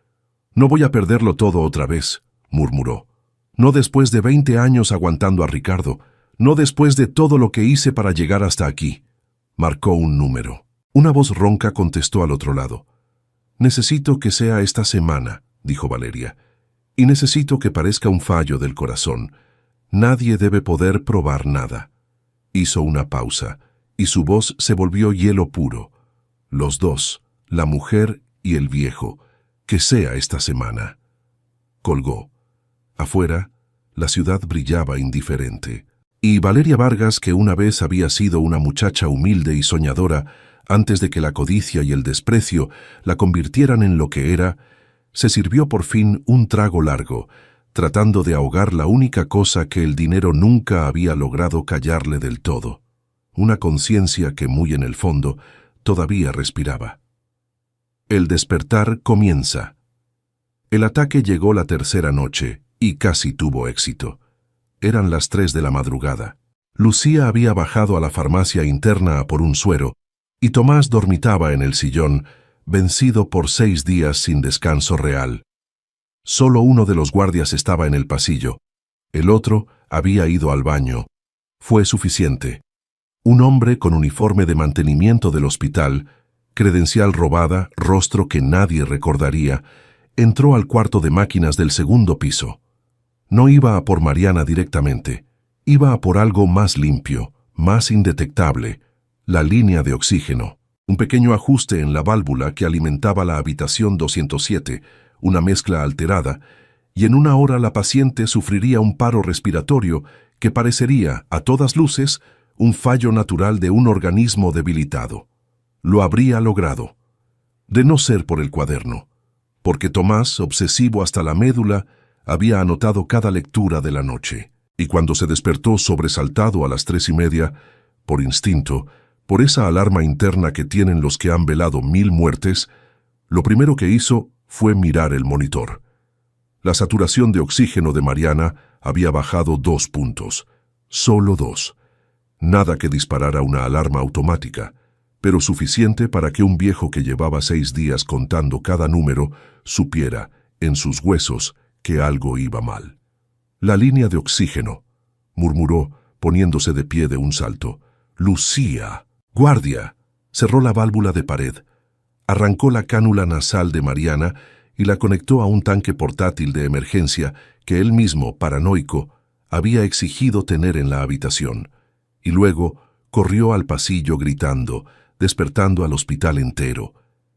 «No voy a perderlo todo otra vez», murmuró. «No después de 20 años aguantando a Ricardo, no después de todo lo que hice para llegar hasta aquí». Marcó un número. Una voz ronca contestó al otro lado. «Necesito que sea esta semana», dijo Valeria. Y necesito que parezca un fallo del corazón. Nadie debe poder probar nada. Hizo una pausa, y su voz se volvió hielo puro. Los dos, la mujer y el viejo, que sea esta semana. Colgó. Afuera, la ciudad brillaba indiferente. Y Valeria Vargas, que una vez había sido una muchacha humilde y soñadora, antes de que la codicia y el desprecio la convirtieran en lo que era, se sirvió por fin un trago largo, tratando de ahogar la única cosa que el dinero nunca había logrado callarle del todo, una conciencia que muy en el fondo todavía respiraba. El despertar comienza. El ataque llegó la tercera noche y casi tuvo éxito. Eran las 3 de la madrugada. Lucía había bajado a la farmacia interna a por un suero y Tomás dormitaba en el sillón, vencido por 6 días sin descanso real. Solo uno de los guardias estaba en el pasillo. El otro había ido al baño. Fue suficiente. Un hombre con uniforme de mantenimiento del hospital, credencial robada, rostro que nadie recordaría, entró al cuarto de máquinas del segundo piso. No iba a por Mariana directamente. Iba a por algo más limpio, más indetectable, la línea de oxígeno. Un pequeño ajuste en la válvula que alimentaba la habitación 207, una mezcla alterada, y en una hora la paciente sufriría un paro respiratorio que parecería, a todas luces, un fallo natural de un organismo debilitado. Lo habría logrado. De no ser por el cuaderno, porque Tomás, obsesivo hasta la médula, había anotado cada lectura de la noche, y cuando se despertó sobresaltado a las 3:30, por instinto, por esa alarma interna que tienen los que han velado 1000 muertes, lo primero que hizo fue mirar el monitor. La saturación de oxígeno de Mariana había bajado 2 puntos, solo 2. Nada que disparara una alarma automática, pero suficiente para que un viejo que llevaba 6 días contando cada número supiera, en sus huesos, que algo iba mal. La línea de oxígeno, murmuró, poniéndose de pie de un salto. Lucía. ¡Guardia! Cerró la válvula de pared. Arrancó la cánula nasal de Mariana y la conectó a un tanque portátil de emergencia que él mismo, paranoico, había exigido tener en la habitación. Y luego corrió al pasillo gritando, despertando al hospital entero.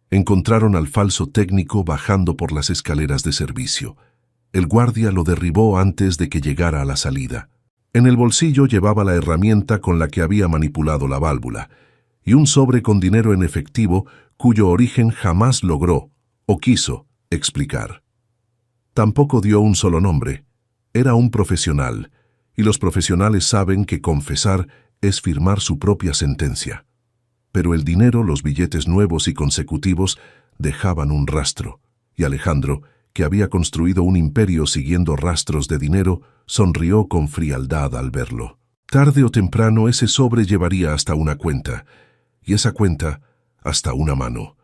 Encontraron al falso técnico bajando por las escaleras de servicio. El guardia lo derribó antes de que llegara a la salida. En el bolsillo llevaba la herramienta con la que había manipulado la válvula, y un sobre con dinero en efectivo cuyo origen jamás logró, o quiso, explicar. Tampoco dio un solo nombre. Era un profesional, y los profesionales saben que confesar es firmar su propia sentencia. Pero el dinero, los billetes nuevos y consecutivos, dejaban un rastro, y Alejandro, que había construido un imperio siguiendo rastros de dinero, sonrió con frialdad al verlo. Tarde o temprano ese sobre llevaría hasta una cuenta, y esa cuenta hasta una mano.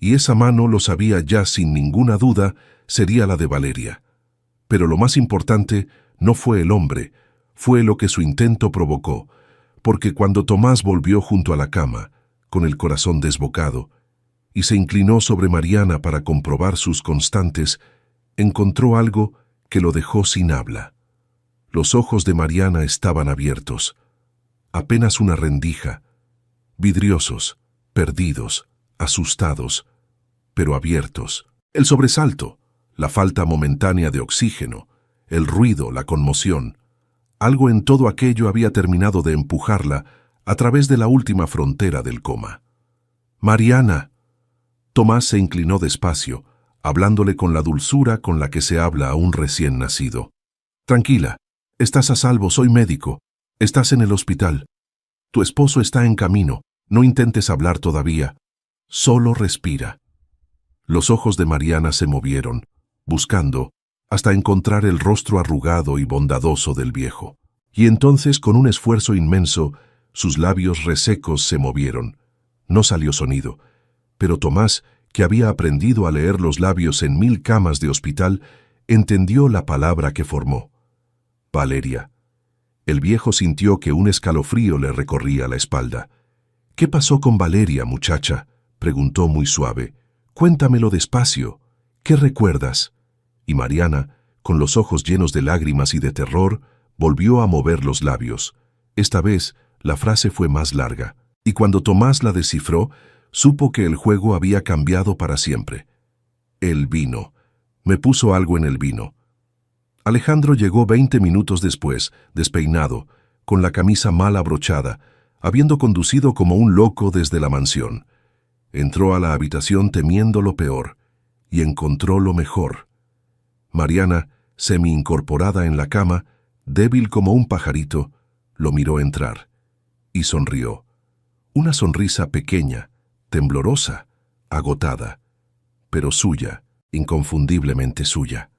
Y esa mano, lo sabía ya sin ninguna duda, sería la de Valeria. Pero lo más importante no fue el hombre, fue lo que su intento provocó, porque cuando Tomás volvió junto a la cama, con el corazón desbocado, y se inclinó sobre Mariana para comprobar sus constantes, encontró algo que lo dejó sin habla. Los ojos de Mariana estaban abiertos, apenas una rendija, vidriosos, perdidos, asustados, pero abiertos. El sobresalto, la falta momentánea de oxígeno, el ruido, la conmoción, algo en todo aquello había terminado de empujarla a través de la última frontera del coma. «Mariana». Tomás se inclinó despacio, hablándole con la dulzura con la que se habla a un recién nacido. «Tranquila, estás a salvo, soy médico. Estás en el hospital. Tu esposo está en camino. No intentes hablar todavía. Solo respira». Los ojos de Mariana se movieron, buscando, hasta encontrar el rostro arrugado y bondadoso del viejo. Y entonces, con un esfuerzo inmenso, sus labios resecos se movieron. No salió sonido, pero Tomás, que había aprendido a leer los labios en 1000 camas de hospital, entendió la palabra que formó. Valeria. El viejo sintió que un escalofrío le recorría la espalda. «¿Qué pasó con Valeria, muchacha?», preguntó muy suave. «Cuéntamelo despacio. ¿Qué recuerdas?». Y Mariana, con los ojos llenos de lágrimas y de terror, volvió a mover los labios. Esta vez, la frase fue más larga, y cuando Tomás la descifró, supo que el juego había cambiado para siempre. El vino. Me puso algo en el vino. Alejandro llegó 20 minutos después, despeinado, con la camisa mal abrochada, habiendo conducido como un loco desde la mansión. Entró a la habitación temiendo lo peor, y encontró lo mejor. Mariana, semi-incorporada en la cama, débil como un pajarito, lo miró entrar, y sonrió. Una sonrisa pequeña, temblorosa, agotada, pero suya, inconfundiblemente suya.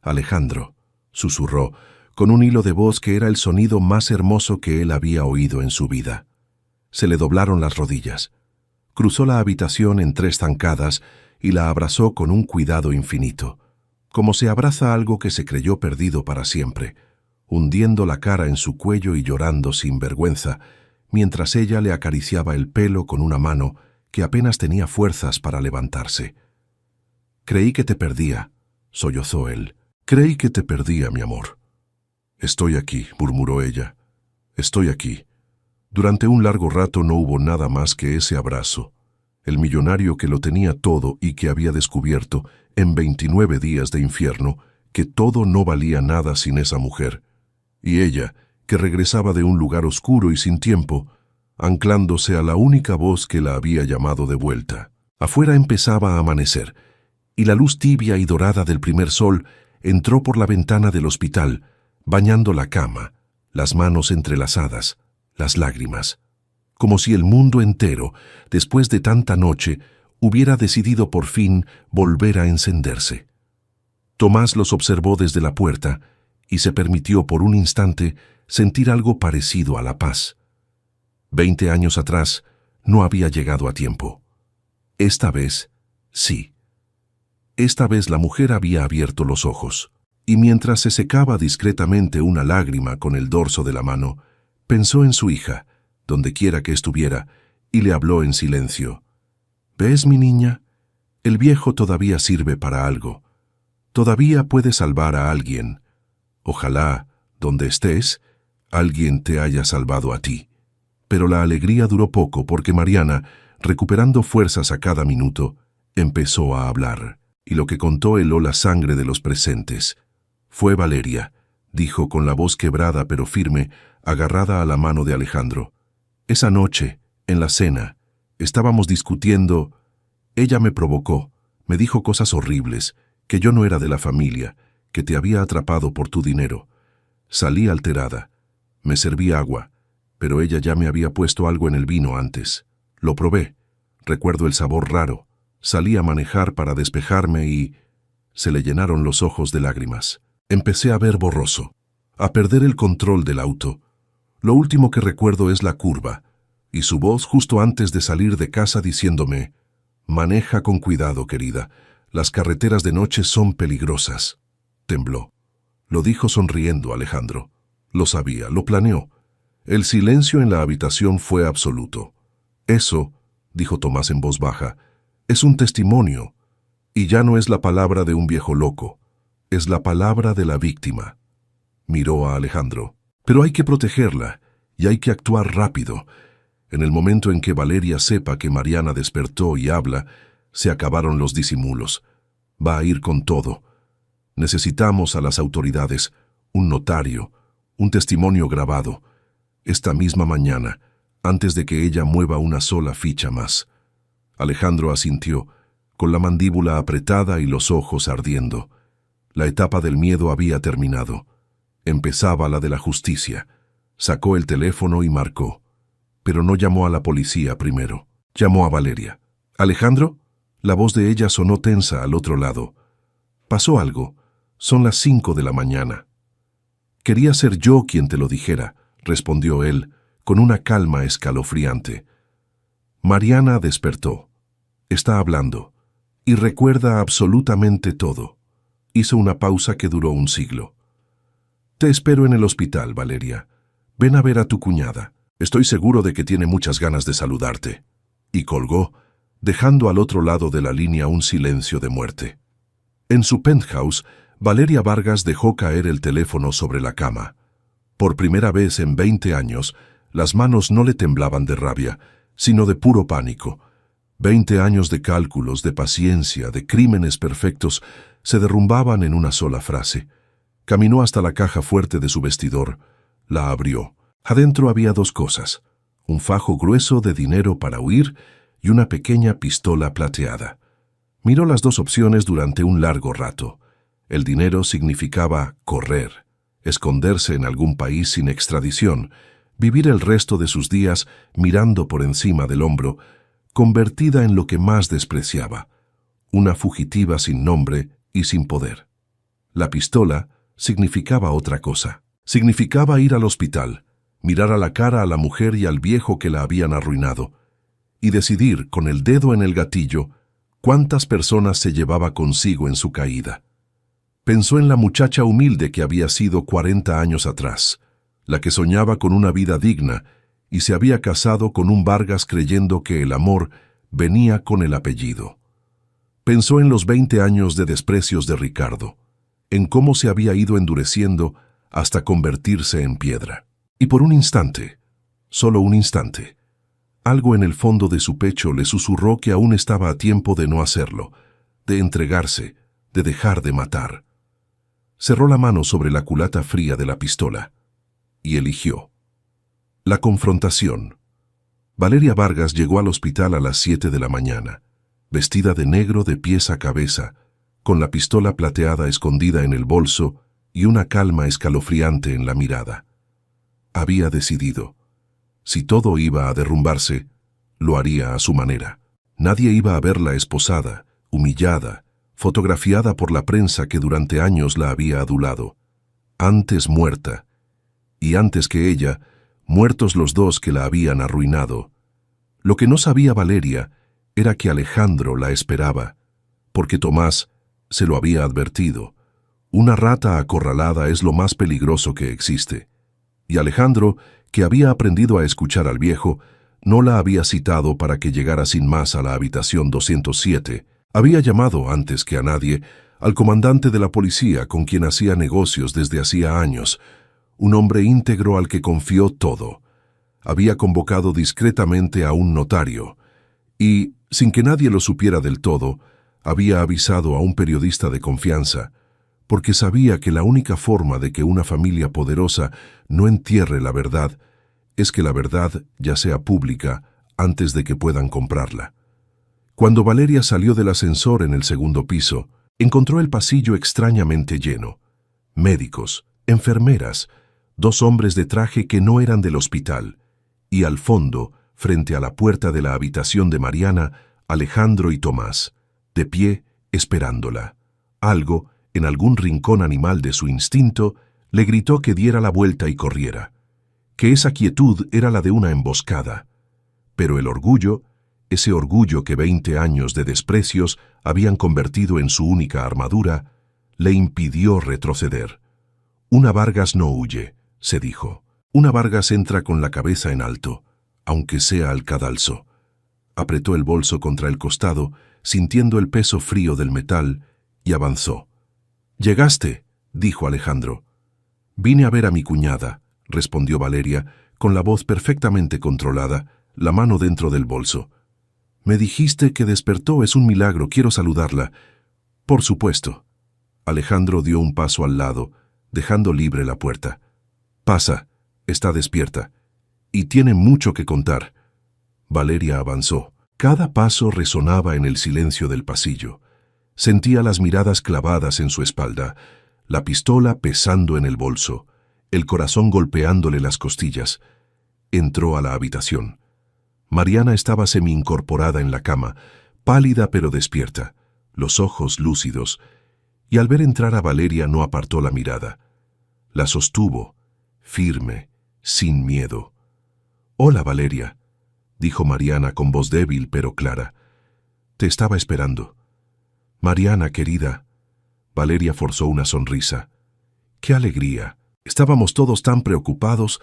Alejandro, susurró, con un hilo de voz que era el sonido más hermoso que él había oído en su vida. Se le doblaron las rodillas. Cruzó la habitación en 3 zancadas y la abrazó con un cuidado infinito, como se abraza algo que se creyó perdido para siempre, hundiendo la cara en su cuello y llorando sin vergüenza, mientras ella le acariciaba el pelo con una mano que apenas tenía fuerzas para levantarse. «Creí que te perdía», sollozó él. «Creí que te perdía, mi amor». «Estoy aquí», murmuró ella. «Estoy aquí». Durante un largo rato no hubo nada más que ese abrazo. El millonario que lo tenía todo y que había descubierto, en 29 días de infierno, que todo no valía nada sin esa mujer. Y ella, que regresaba de un lugar oscuro y sin tiempo, anclándose a la única voz que la había llamado de vuelta. Afuera empezaba a amanecer, y la luz tibia y dorada del primer sol entró por la ventana del hospital, bañando la cama, las manos entrelazadas, las lágrimas, como si el mundo entero, después de tanta noche, hubiera decidido por fin volver a encenderse. Tomás los observó desde la puerta y se permitió por un instante sentir algo parecido a la paz. 20 años atrás no había llegado a tiempo. Esta vez, sí. Esta vez la mujer había abierto los ojos, y mientras se secaba discretamente una lágrima con el dorso de la mano, pensó en su hija, donde quiera que estuviera, y le habló en silencio. «¿Ves, mi niña? El viejo todavía sirve para algo. Todavía puede salvar a alguien. Ojalá, donde estés, alguien te haya salvado a ti». Pero la alegría duró poco porque Mariana, recuperando fuerzas a cada minuto, empezó a hablar, y lo que contó heló la sangre de los presentes. «Fue Valeria», dijo con la voz quebrada pero firme, agarrada a la mano de Alejandro. «Esa noche, en la cena, estábamos discutiendo. Ella me provocó, me dijo cosas horribles, que yo no era de la familia, que te había atrapado por tu dinero. Salí alterada. Me serví agua, pero ella ya me había puesto algo en el vino antes. Lo probé. Recuerdo el sabor raro. Salí a manejar para despejarme y...» Se le llenaron los ojos de lágrimas. Empecé a ver borroso, a perder el control del auto. Lo último que recuerdo es la curva, y su voz justo antes de salir de casa diciéndome: «Maneja con cuidado, querida. Las carreteras de noche son peligrosas». Tembló. Lo dijo sonriendo Alejandro. Lo sabía, lo planeó. El silencio en la habitación fue absoluto. «Eso», dijo Tomás en voz baja, «es un testimonio, y ya no es la palabra de un viejo loco, es la palabra de la víctima». Miró a Alejandro. «Pero hay que protegerla, y hay que actuar rápido. En el momento en que Valeria sepa que Mariana despertó y habla, se acabaron los disimulos. Va a ir con todo. Necesitamos a las autoridades, un notario, un testimonio grabado, esta misma mañana, antes de que ella mueva una sola ficha más». Alejandro asintió, con la mandíbula apretada y los ojos ardiendo. La etapa del miedo había terminado. Empezaba la de la justicia. Sacó el teléfono y marcó. Pero no llamó a la policía primero. Llamó a Valeria. «¿Alejandro?» La voz de ella sonó tensa al otro lado. «Pasó algo. Son las 5 de la mañana». «Quería ser yo quien te lo dijera», respondió él, con una calma escalofriante. Mariana despertó. Está hablando, y recuerda absolutamente todo. Hizo una pausa que duró un siglo. «Te espero en el hospital, Valeria. Ven a ver a tu cuñada. Estoy seguro de que tiene muchas ganas de saludarte». Y colgó, dejando al otro lado de la línea un silencio de muerte. En su penthouse, Valeria Vargas dejó caer el teléfono sobre la cama. Por primera vez en 20 años, las manos no le temblaban de rabia, sino de puro pánico. 20 años de cálculos, de paciencia, de crímenes perfectos, se derrumbaban en una sola frase. Caminó hasta la caja fuerte de su vestidor. La abrió. Adentro había dos cosas: un fajo grueso de dinero para huir y una pequeña pistola plateada. Miró las dos opciones durante un largo rato. El dinero significaba correr, esconderse en algún país sin extradición, vivir el resto de sus días mirando por encima del hombro, convertida en lo que más despreciaba, una fugitiva sin nombre y sin poder. La pistola significaba otra cosa. Significaba ir al hospital, mirar a la cara a la mujer y al viejo que la habían arruinado, y decidir, con el dedo en el gatillo, cuántas personas se llevaba consigo en su caída. Pensó en la muchacha humilde que había sido 40 años atrás, la que soñaba con una vida digna y se había casado con un Vargas creyendo que el amor venía con el apellido. Pensó en los 20 años de desprecios de Ricardo, en cómo se había ido endureciendo hasta convertirse en piedra. Y por un instante, solo un instante, algo en el fondo de su pecho le susurró que aún estaba a tiempo de no hacerlo, de entregarse, de dejar de matar. Cerró la mano sobre la culata fría de la pistola y eligió. La confrontación. Valeria Vargas llegó al hospital a las 7 de la mañana, vestida de negro de pies a cabeza, con la pistola plateada escondida en el bolso y una calma escalofriante en la mirada. Había decidido. Si todo iba a derrumbarse, lo haría a su manera. Nadie iba a verla esposada, humillada, fotografiada por la prensa que durante años la había adulado. Antes muerta, y antes que ella, muertos los dos que la habían arruinado. Lo que no sabía Valeria era que Alejandro la esperaba, porque Tomás se lo había advertido. Una rata acorralada es lo más peligroso que existe. Y Alejandro, que había aprendido a escuchar al viejo, no la había citado para que llegara sin más a la habitación 207. Había llamado, antes que a nadie, al comandante de la policía con quien hacía negocios desde hacía años, un hombre íntegro al que confió todo. Había convocado discretamente a un notario y, sin que nadie lo supiera del todo, había avisado a un periodista de confianza, porque sabía que la única forma de que una familia poderosa no entierre la verdad es que la verdad ya sea pública antes de que puedan comprarla. Cuando Valeria salió del ascensor en el segundo piso, encontró el pasillo extrañamente lleno. Médicos, enfermeras, dos hombres de traje que no eran del hospital, y al fondo, frente a la puerta de la habitación de Mariana, Alejandro y Tomás, de pie, esperándola. Algo, en algún rincón animal de su instinto, le gritó que diera la vuelta y corriera, que esa quietud era la de una emboscada. Pero el orgullo, ese orgullo que 20 años de desprecios habían convertido en su única armadura, le impidió retroceder. Una Vargas no huye, se dijo. Una Vargas entra con la cabeza en alto, aunque sea al cadalso. Apretó el bolso contra el costado, sintiendo el peso frío del metal, y avanzó. «¿Llegaste?», dijo Alejandro. «Vine a ver a mi cuñada», respondió Valeria, con la voz perfectamente controlada, la mano dentro del bolso. «Me dijiste que despertó, es un milagro, quiero saludarla». «Por supuesto». Alejandro dio un paso al lado, dejando libre la puerta. «Pasa, está despierta. Y tiene mucho que contar». Valeria avanzó. Cada paso resonaba en el silencio del pasillo. Sentía las miradas clavadas en su espalda, la pistola pesando en el bolso, el corazón golpeándole las costillas. Entró a la habitación. Mariana estaba semi-incorporada en la cama, pálida pero despierta, los ojos lúcidos, y al ver entrar a Valeria no apartó la mirada. La sostuvo, firme, sin miedo. «Hola, Valeria», dijo Mariana con voz débil pero clara. «Te estaba esperando». «Mariana, querida». Valeria forzó una sonrisa. «¡Qué alegría! Estábamos todos tan preocupados».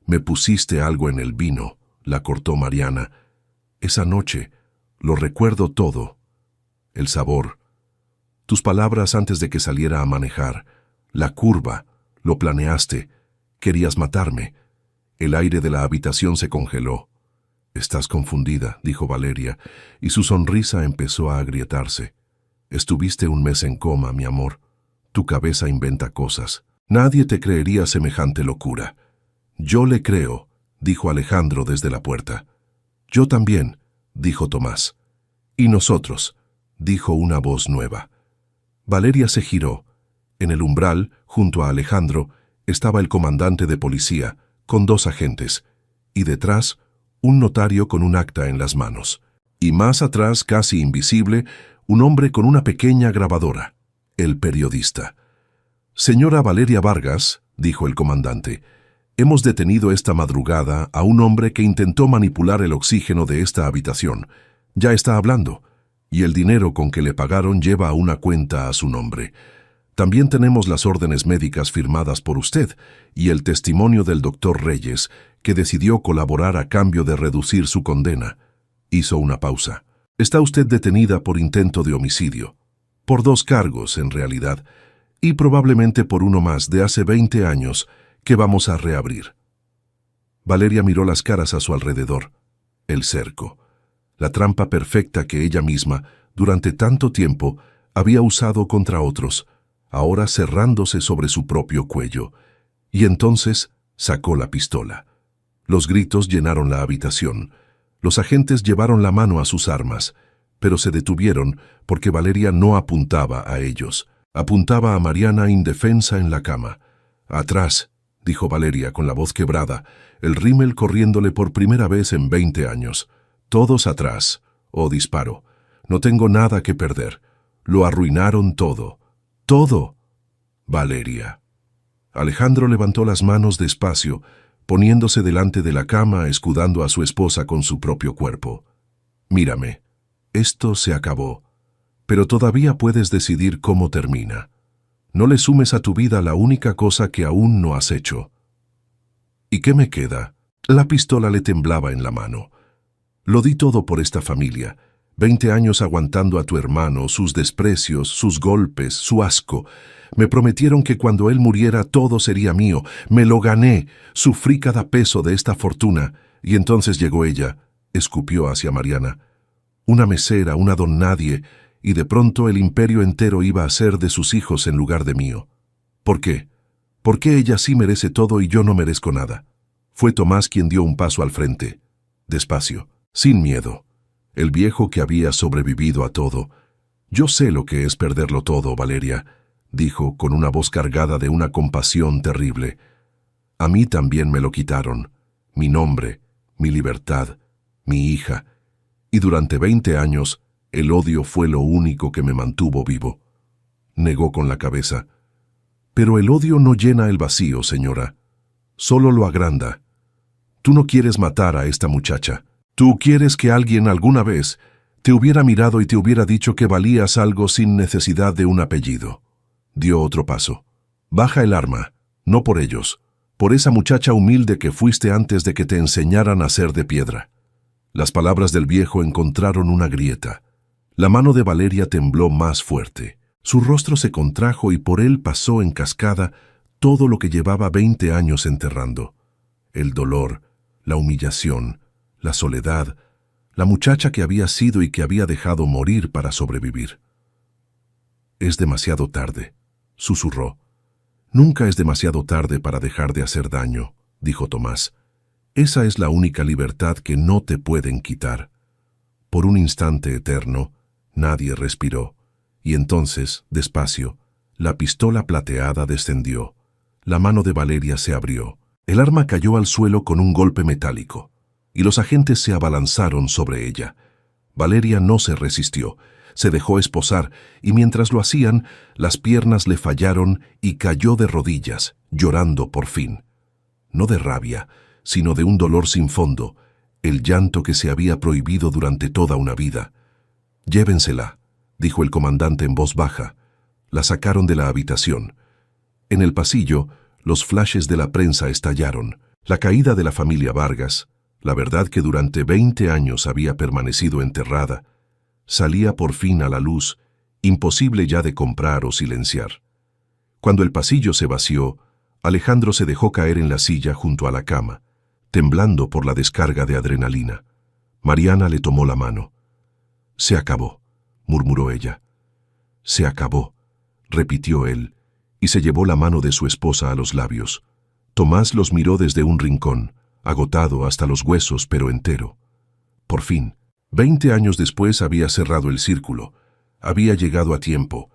«Me pusiste algo en el vino», la cortó Mariana. «Esa noche, lo recuerdo todo. El sabor». Tus palabras antes de que saliera a manejar. La curva. Lo planeaste. Querías matarme. El aire de la habitación se congeló. Estás confundida, dijo Valeria, y su sonrisa empezó a agrietarse. Estuviste un mes en coma, mi amor. Tu cabeza inventa cosas. Nadie te creería semejante locura. Yo le creo, dijo Alejandro desde la puerta. Yo también, dijo Tomás. Y nosotros, dijo una voz nueva. Valeria se giró. En el umbral, junto a Alejandro, estaba el comandante de policía, con 2 agentes, y detrás, un notario con un acta en las manos. Y más atrás, casi invisible, un hombre con una pequeña grabadora, el periodista. Señora Valeria Vargas, dijo el comandante, hemos detenido esta madrugada a un hombre que intentó manipular el oxígeno de esta habitación. Ya está hablando, y el dinero con que le pagaron lleva una cuenta a su nombre. También tenemos las órdenes médicas firmadas por usted y el testimonio del doctor Reyes, que decidió colaborar a cambio de reducir su condena. Hizo una pausa. Está usted detenida por intento de homicidio. Por 2 cargos, en realidad, y probablemente por uno más de hace 20 años que vamos a reabrir. Valeria miró las caras a su alrededor. El cerco. La trampa perfecta que ella misma, durante tanto tiempo, había usado contra otros, ahora cerrándose sobre su propio cuello. Y entonces sacó la pistola. Los gritos llenaron la habitación. Los agentes llevaron la mano a sus armas, pero se detuvieron porque Valeria no apuntaba a ellos. Apuntaba a Mariana indefensa en la cama. «Atrás», dijo Valeria con la voz quebrada, el rímel corriéndole por primera vez en 20 años. «Todos atrás, o disparo. No tengo nada que perder. Lo arruinaron todo. ¡Todo!». Valeria. Alejandro levantó las manos despacio, poniéndose delante de la cama, escudando a su esposa con su propio cuerpo. «Mírame. Esto se acabó. Pero todavía puedes decidir cómo termina. No le sumes a tu vida la única cosa que aún no has hecho». «¿Y qué me queda?». La pistola le temblaba en la mano. «Lo di todo por esta familia. 20 años aguantando a tu hermano, sus desprecios, sus golpes, su asco. Me prometieron que cuando él muriera todo sería mío. Me lo gané. Sufrí cada peso de esta fortuna. Y entonces llegó ella», escupió hacia Mariana. «Una mesera, una don nadie, y de pronto el imperio entero iba a ser de sus hijos en lugar de mío. ¿Por qué? ¿Por qué ella sí merece todo y yo no merezco nada?». Fue Tomás quien dio un paso al frente. Despacio, sin miedo. El viejo que había sobrevivido a todo. «Yo sé lo que es perderlo todo, Valeria», dijo con una voz cargada de una compasión terrible. «A mí también me lo quitaron. Mi nombre, mi libertad, mi hija. Y durante 20 años, el odio fue lo único que me mantuvo vivo». Negó con la cabeza. «Pero el odio no llena el vacío, señora. Solo lo agranda. Tú no quieres matar a esta muchacha. Tú quieres que alguien alguna vez te hubiera mirado y te hubiera dicho que valías algo sin necesidad de un apellido». Dio otro paso. «Baja el arma, no por ellos, por esa muchacha humilde que fuiste antes de que te enseñaran a ser de piedra». Las palabras del viejo encontraron una grieta. La mano de Valeria tembló más fuerte. Su rostro se contrajo y por él pasó en cascada todo lo que llevaba 20 años enterrando. El dolor, la humillación, la soledad, la muchacha que había sido y que había dejado morir para sobrevivir. «Es demasiado tarde», susurró. «Nunca es demasiado tarde para dejar de hacer daño», dijo Tomás. «Esa es la única libertad que no te pueden quitar». Por un instante eterno, nadie respiró, y entonces, despacio, la pistola plateada descendió. La mano de Valeria se abrió. El arma cayó al suelo con un golpe metálico, y los agentes se abalanzaron sobre ella. Valeria no se resistió, se dejó esposar, y mientras lo hacían, las piernas le fallaron y cayó de rodillas, llorando por fin. No de rabia, sino de un dolor sin fondo, el llanto que se había prohibido durante toda una vida. «Llévensela», dijo el comandante en voz baja. La sacaron de la habitación. En el pasillo, los flashes de la prensa estallaron. La caída de la familia Vargas, la verdad que durante 20 años había permanecido enterrada, salía por fin a la luz imposible ya de comprar o silenciar. Cuando el pasillo se vació, Alejandro se dejó caer en la silla junto a la cama, temblando por la descarga de adrenalina. Mariana le tomó la mano. «Se acabó», murmuró ella. «Se acabó», repitió él, y se llevó la mano de su esposa a los labios. Tomás los miró desde un rincón, agotado hasta los huesos pero entero. Por fin, 20 años después había cerrado el círculo. Había llegado a tiempo.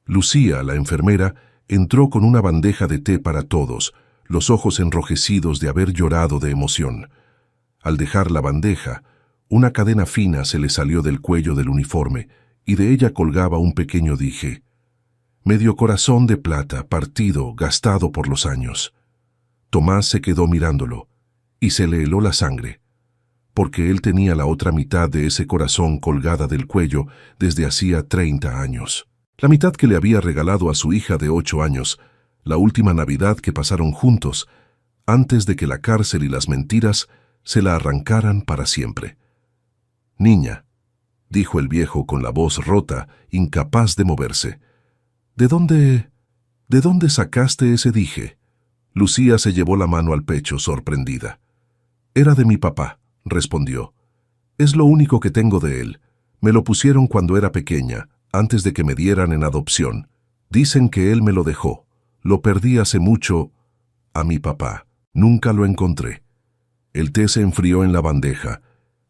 Lucía, la enfermera, entró con una bandeja de té para todos, los ojos enrojecidos de haber llorado de emoción. Al dejar la bandeja, una cadena fina se le salió del cuello del uniforme y de ella colgaba un pequeño dije. Medio corazón de plata, partido, gastado por los años. Tomás se quedó mirándolo y se le heló la sangre, porque él tenía la otra mitad de ese corazón colgada del cuello desde hacía 30 años. La mitad que le había regalado a su hija de 8 años, la última Navidad que pasaron juntos, antes de que la cárcel y las mentiras se la arrancaran para siempre. «Niña», dijo el viejo con la voz rota, incapaz de moverse, ¿De dónde sacaste ese dije?» Lucía se llevó la mano al pecho, sorprendida. «Era de mi papá», respondió. «Es lo único que tengo de él. Me lo pusieron cuando era pequeña, antes de que me dieran en adopción. Dicen que él me lo dejó. Lo perdí hace mucho. A mi papá. Nunca lo encontré». El té se enfrió en la bandeja.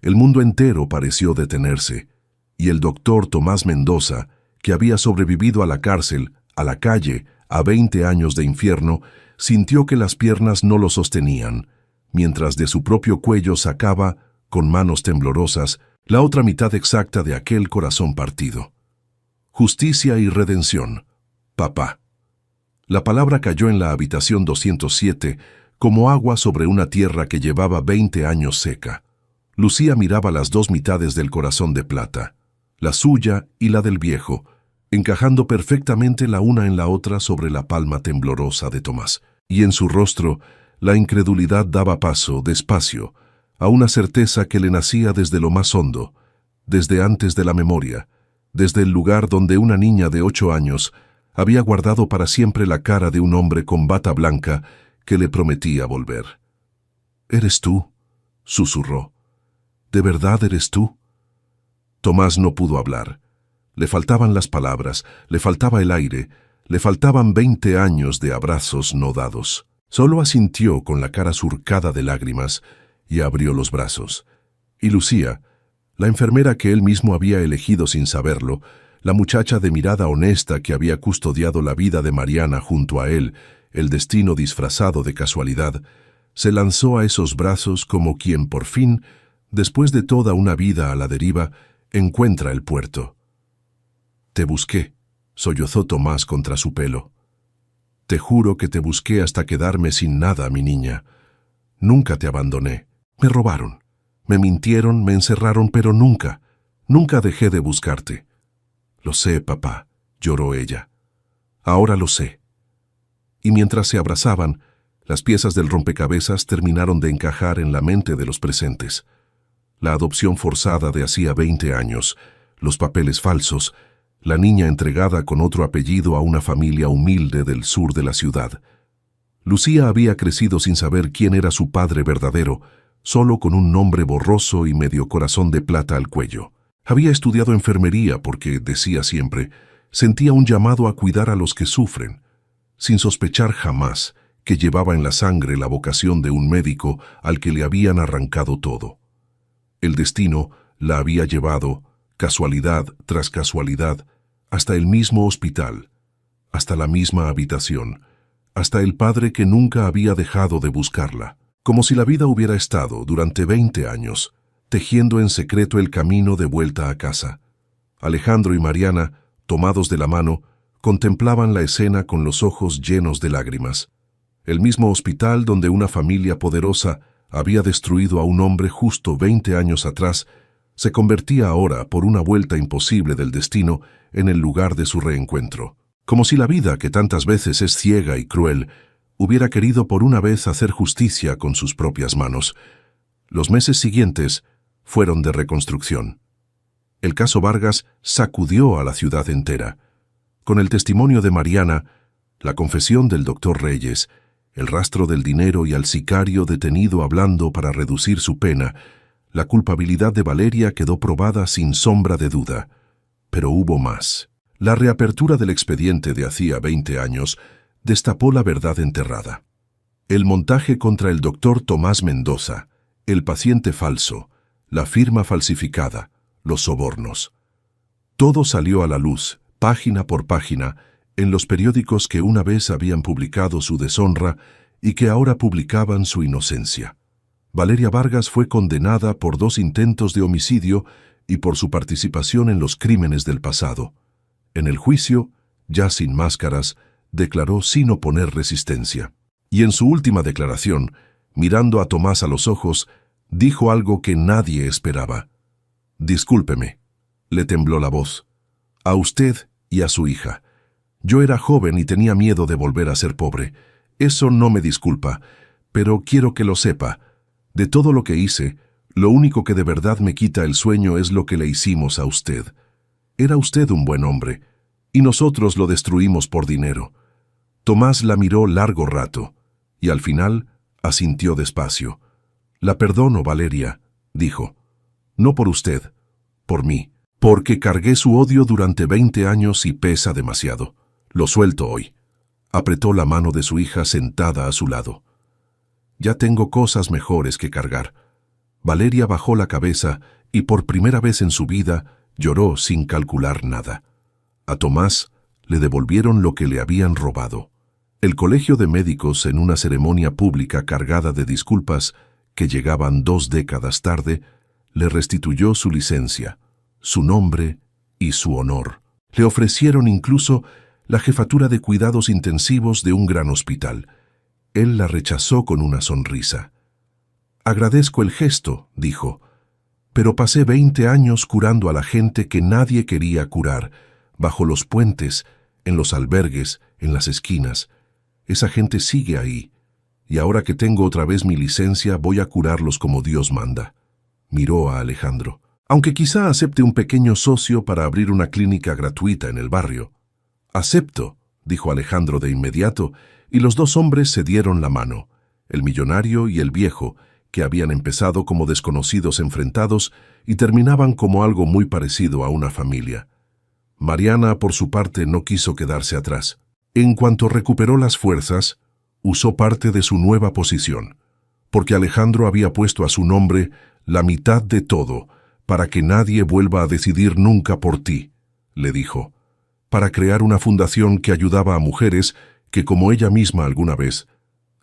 El mundo entero pareció detenerse. Y el doctor Tomás Mendoza, que había sobrevivido a la cárcel, a la calle, a 20 años de infierno, sintió que las piernas no lo sostenían, mientras de su propio cuello sacaba, con manos temblorosas, la otra mitad exacta de aquel corazón partido. Justicia y redención. Papá. La palabra cayó en la habitación 207 como agua sobre una tierra que llevaba 20 años seca. Lucía miraba las dos mitades del corazón de plata, la suya y la del viejo, encajando perfectamente la una en la otra sobre la palma temblorosa de Tomás. Y en su rostro, la incredulidad daba paso, despacio, a una certeza que le nacía desde lo más hondo, desde antes de la memoria, desde el lugar donde una niña de 8 años había guardado para siempre la cara de un hombre con bata blanca que le prometía volver. «¿Eres tú?», susurró. «¿De verdad eres tú?». Tomás no pudo hablar. Le faltaban las palabras, le faltaba el aire, le faltaban 20 años de abrazos no dados. Solo asintió con la cara surcada de lágrimas y abrió los brazos. Y Lucía, la enfermera que él mismo había elegido sin saberlo, la muchacha de mirada honesta que había custodiado la vida de Mariana junto a él, el destino disfrazado de casualidad, se lanzó a esos brazos como quien por fin, después de toda una vida a la deriva, encuentra el puerto. «Te busqué», sollozó Tomás contra su pelo. «Te juro que te busqué hasta quedarme sin nada, mi niña. Nunca te abandoné. Me robaron. Me mintieron, me encerraron, pero nunca dejé de buscarte». «Lo sé, papá», lloró ella. «Ahora lo sé». Y mientras se abrazaban, las piezas del rompecabezas terminaron de encajar en la mente de los presentes. La adopción forzada de hacía 20 años, los papeles falsos, la niña entregada con otro apellido a una familia humilde del sur de la ciudad. Lucía había crecido sin saber quién era su padre verdadero, solo con un nombre borroso y medio corazón de plata al cuello. Había estudiado enfermería porque, decía siempre, sentía un llamado a cuidar a los que sufren, sin sospechar jamás que llevaba en la sangre la vocación de un médico al que le habían arrancado todo. El destino la había llevado, casualidad tras casualidad, hasta el mismo hospital, hasta la misma habitación, hasta el padre que nunca había dejado de buscarla, como si la vida hubiera estado, durante 20 años, tejiendo en secreto el camino de vuelta a casa. Alejandro y Mariana, tomados de la mano, contemplaban la escena con los ojos llenos de lágrimas. El mismo hospital donde una familia poderosa había destruido a un hombre justo 20 años atrás, se convertía ahora, por una vuelta imposible del destino, en el lugar de su reencuentro. Como si la vida, que tantas veces es ciega y cruel, hubiera querido por una vez hacer justicia con sus propias manos. Los meses siguientes fueron de reconstrucción. El caso Vargas sacudió a la ciudad entera. Con el testimonio de Mariana, la confesión del doctor Reyes, el rastro del dinero y al sicario detenido hablando para reducir su pena, la culpabilidad de Valeria quedó probada sin sombra de duda. Pero hubo más. La reapertura del expediente de hacía 20 años destapó la verdad enterrada. El montaje contra el doctor Tomás Mendoza, el paciente falso, la firma falsificada, los sobornos. Todo salió a la luz, página por página, en los periódicos que una vez habían publicado su deshonra y que ahora publicaban su inocencia. Valeria Vargas fue condenada por 2 intentos de homicidio y por su participación en los crímenes del pasado. En el juicio, ya sin máscaras, declaró sin oponer resistencia. Y en su última declaración, mirando a Tomás a los ojos, dijo algo que nadie esperaba. «Discúlpeme», le tembló la voz, «a usted y a su hija. Yo era joven y tenía miedo de volver a ser pobre. Eso no me disculpa, pero quiero que lo sepa. De todo lo que hice, lo único que de verdad me quita el sueño es lo que le hicimos a usted. Era usted un buen hombre, y nosotros lo destruimos por dinero». Tomás la miró largo rato, y al final asintió despacio. «La perdono, Valeria», dijo. «No por usted, por mí, porque cargué su odio durante 20 años y pesa demasiado. Lo suelto hoy». Apretó la mano de su hija sentada a su lado. «Ya tengo cosas mejores que cargar». Valeria bajó la cabeza y por primera vez en su vida lloró sin calcular nada. A Tomás le devolvieron lo que le habían robado. El Colegio de Médicos, en una ceremonia pública cargada de disculpas que llegaban 2 décadas tarde, le restituyó su licencia, su nombre y su honor. Le ofrecieron incluso la jefatura de cuidados intensivos de un gran hospital. Él la rechazó con una sonrisa. «Agradezco el gesto», dijo, «pero pasé 20 años curando a la gente que nadie quería curar, bajo los puentes, en los albergues, en las esquinas. Esa gente sigue ahí, y ahora que tengo otra vez mi licencia voy a curarlos como Dios manda». Miró a Alejandro. «Aunque quizá acepte un pequeño socio para abrir una clínica gratuita en el barrio». «Acepto», dijo Alejandro de inmediato, y los 2 hombres se dieron la mano, el millonario y el viejo, que habían empezado como desconocidos enfrentados y terminaban como algo muy parecido a una familia. Mariana, por su parte, no quiso quedarse atrás. En cuanto recuperó las fuerzas, usó parte de su nueva posición, porque Alejandro había puesto a su nombre la mitad de todo, para que nadie vuelva a decidir nunca por ti, le dijo, para crear una fundación que ayudaba a mujeres que, como ella misma alguna vez,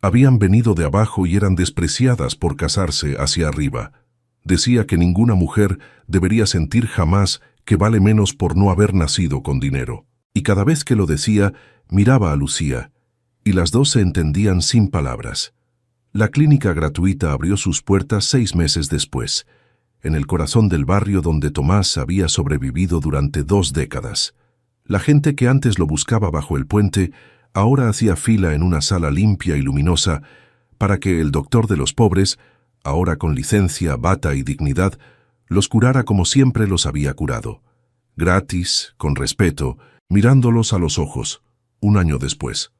habían venido de abajo y eran despreciadas por casarse hacia arriba. Decía que ninguna mujer debería sentir jamás que vale menos por no haber nacido con dinero. Y cada vez que lo decía, miraba a Lucía, y las 2 se entendían sin palabras. La clínica gratuita abrió sus puertas 6 meses después, en el corazón del barrio donde Tomás había sobrevivido durante 2 décadas. La gente que antes lo buscaba bajo el puente ahora hacía fila en una sala limpia y luminosa para que el doctor de los pobres, ahora con licencia, bata y dignidad, los curara como siempre los había curado, gratis, con respeto, mirándolos a los ojos, 1 año después.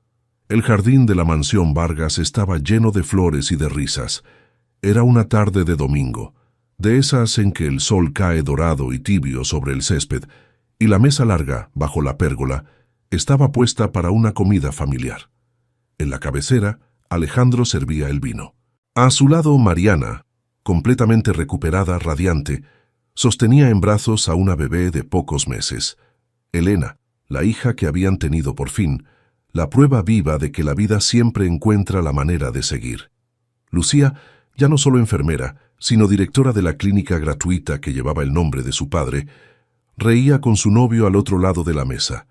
El jardín de la mansión Vargas estaba lleno de flores y de risas. Era una tarde de domingo, de esas en que el sol cae dorado y tibio sobre el césped, y la mesa larga, bajo la pérgola, estaba puesta para una comida familiar. En la cabecera, Alejandro servía el vino. A su lado, Mariana, completamente recuperada, radiante, sostenía en brazos a una bebé de pocos meses. Elena, la hija que habían tenido por fin, la prueba viva de que la vida siempre encuentra la manera de seguir. Lucía, ya no solo enfermera, sino directora de la clínica gratuita que llevaba el nombre de su padre, reía con su novio al otro lado de la mesa.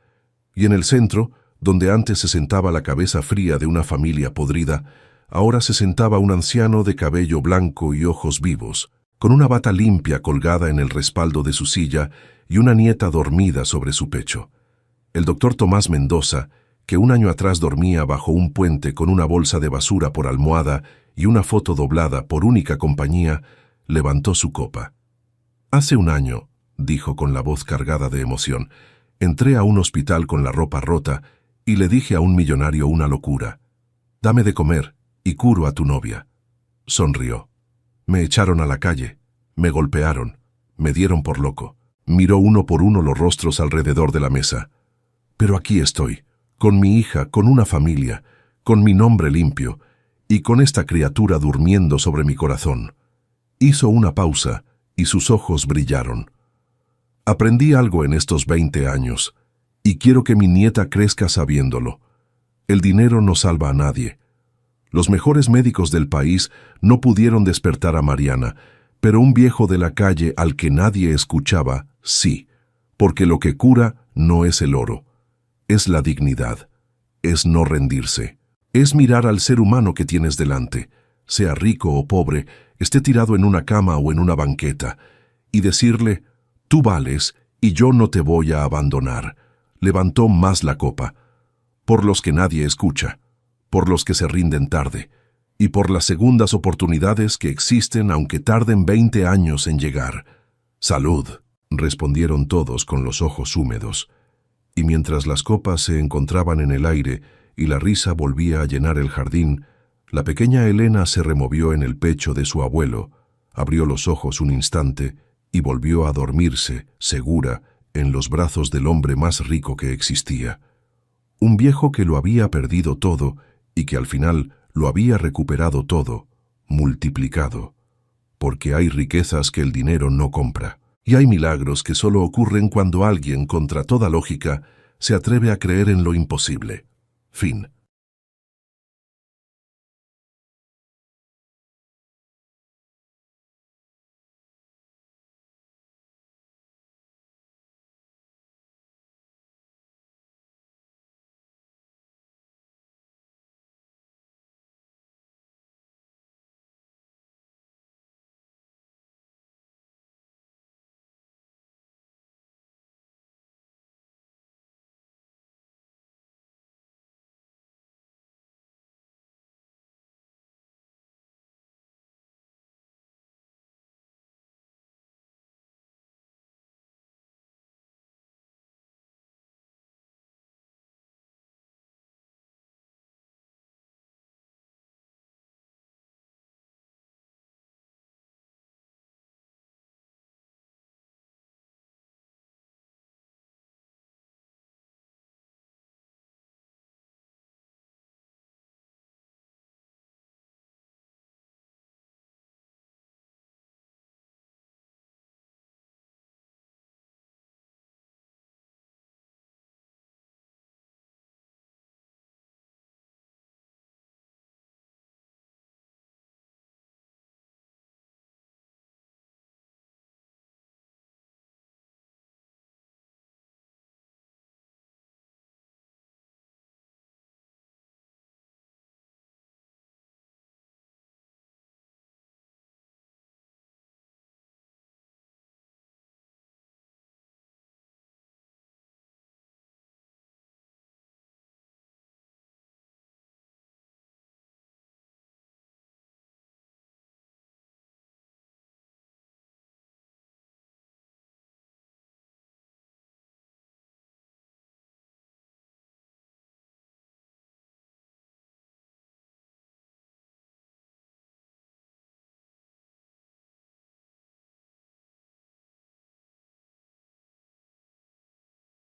Y en el centro, donde antes se sentaba la cabeza fría de una familia podrida, ahora se sentaba un anciano de cabello blanco y ojos vivos, con una bata limpia colgada en el respaldo de su silla y una nieta dormida sobre su pecho. El doctor Tomás Mendoza, que 1 año atrás dormía bajo un puente con una bolsa de basura por almohada y una foto doblada por única compañía, levantó su copa. «Hace 1 año», dijo con la voz cargada de emoción. Entré a un hospital con la ropa rota y le dije a un millonario una locura. Dame de comer y curo a tu novia. Sonrió. Me echaron a la calle, me golpearon, me dieron por loco. Miró uno por uno los rostros alrededor de la mesa. Pero aquí estoy, con mi hija, con una familia, con mi nombre limpio y con esta criatura durmiendo sobre mi corazón. Hizo una pausa y sus ojos brillaron. Aprendí algo en estos 20 años y quiero que mi nieta crezca sabiéndolo. El dinero no salva a nadie. Los mejores médicos del país no pudieron despertar a Mariana, pero un viejo de la calle al que nadie escuchaba, sí, porque lo que cura no es el oro, es la dignidad, es no rendirse, es mirar al ser humano que tienes delante, sea rico o pobre, esté tirado en una cama o en una banqueta, y decirle, tú vales y yo no te voy a abandonar. Levantó más la copa, por los que nadie escucha, por los que se rinden tarde, y por las segundas oportunidades que existen aunque tarden 20 años en llegar. Salud, respondieron todos con los ojos húmedos. Y mientras las copas se encontraban en el aire y la risa volvía a llenar el jardín, la pequeña Elena se removió en el pecho de su abuelo, abrió los ojos un instante y volvió a dormirse, segura, en los brazos del hombre más rico que existía. Un viejo que lo había perdido todo y que al final lo había recuperado todo, multiplicado. Porque hay riquezas que el dinero no compra. Y hay milagros que solo ocurren cuando alguien, contra toda lógica, se atreve a creer en lo imposible. Fin.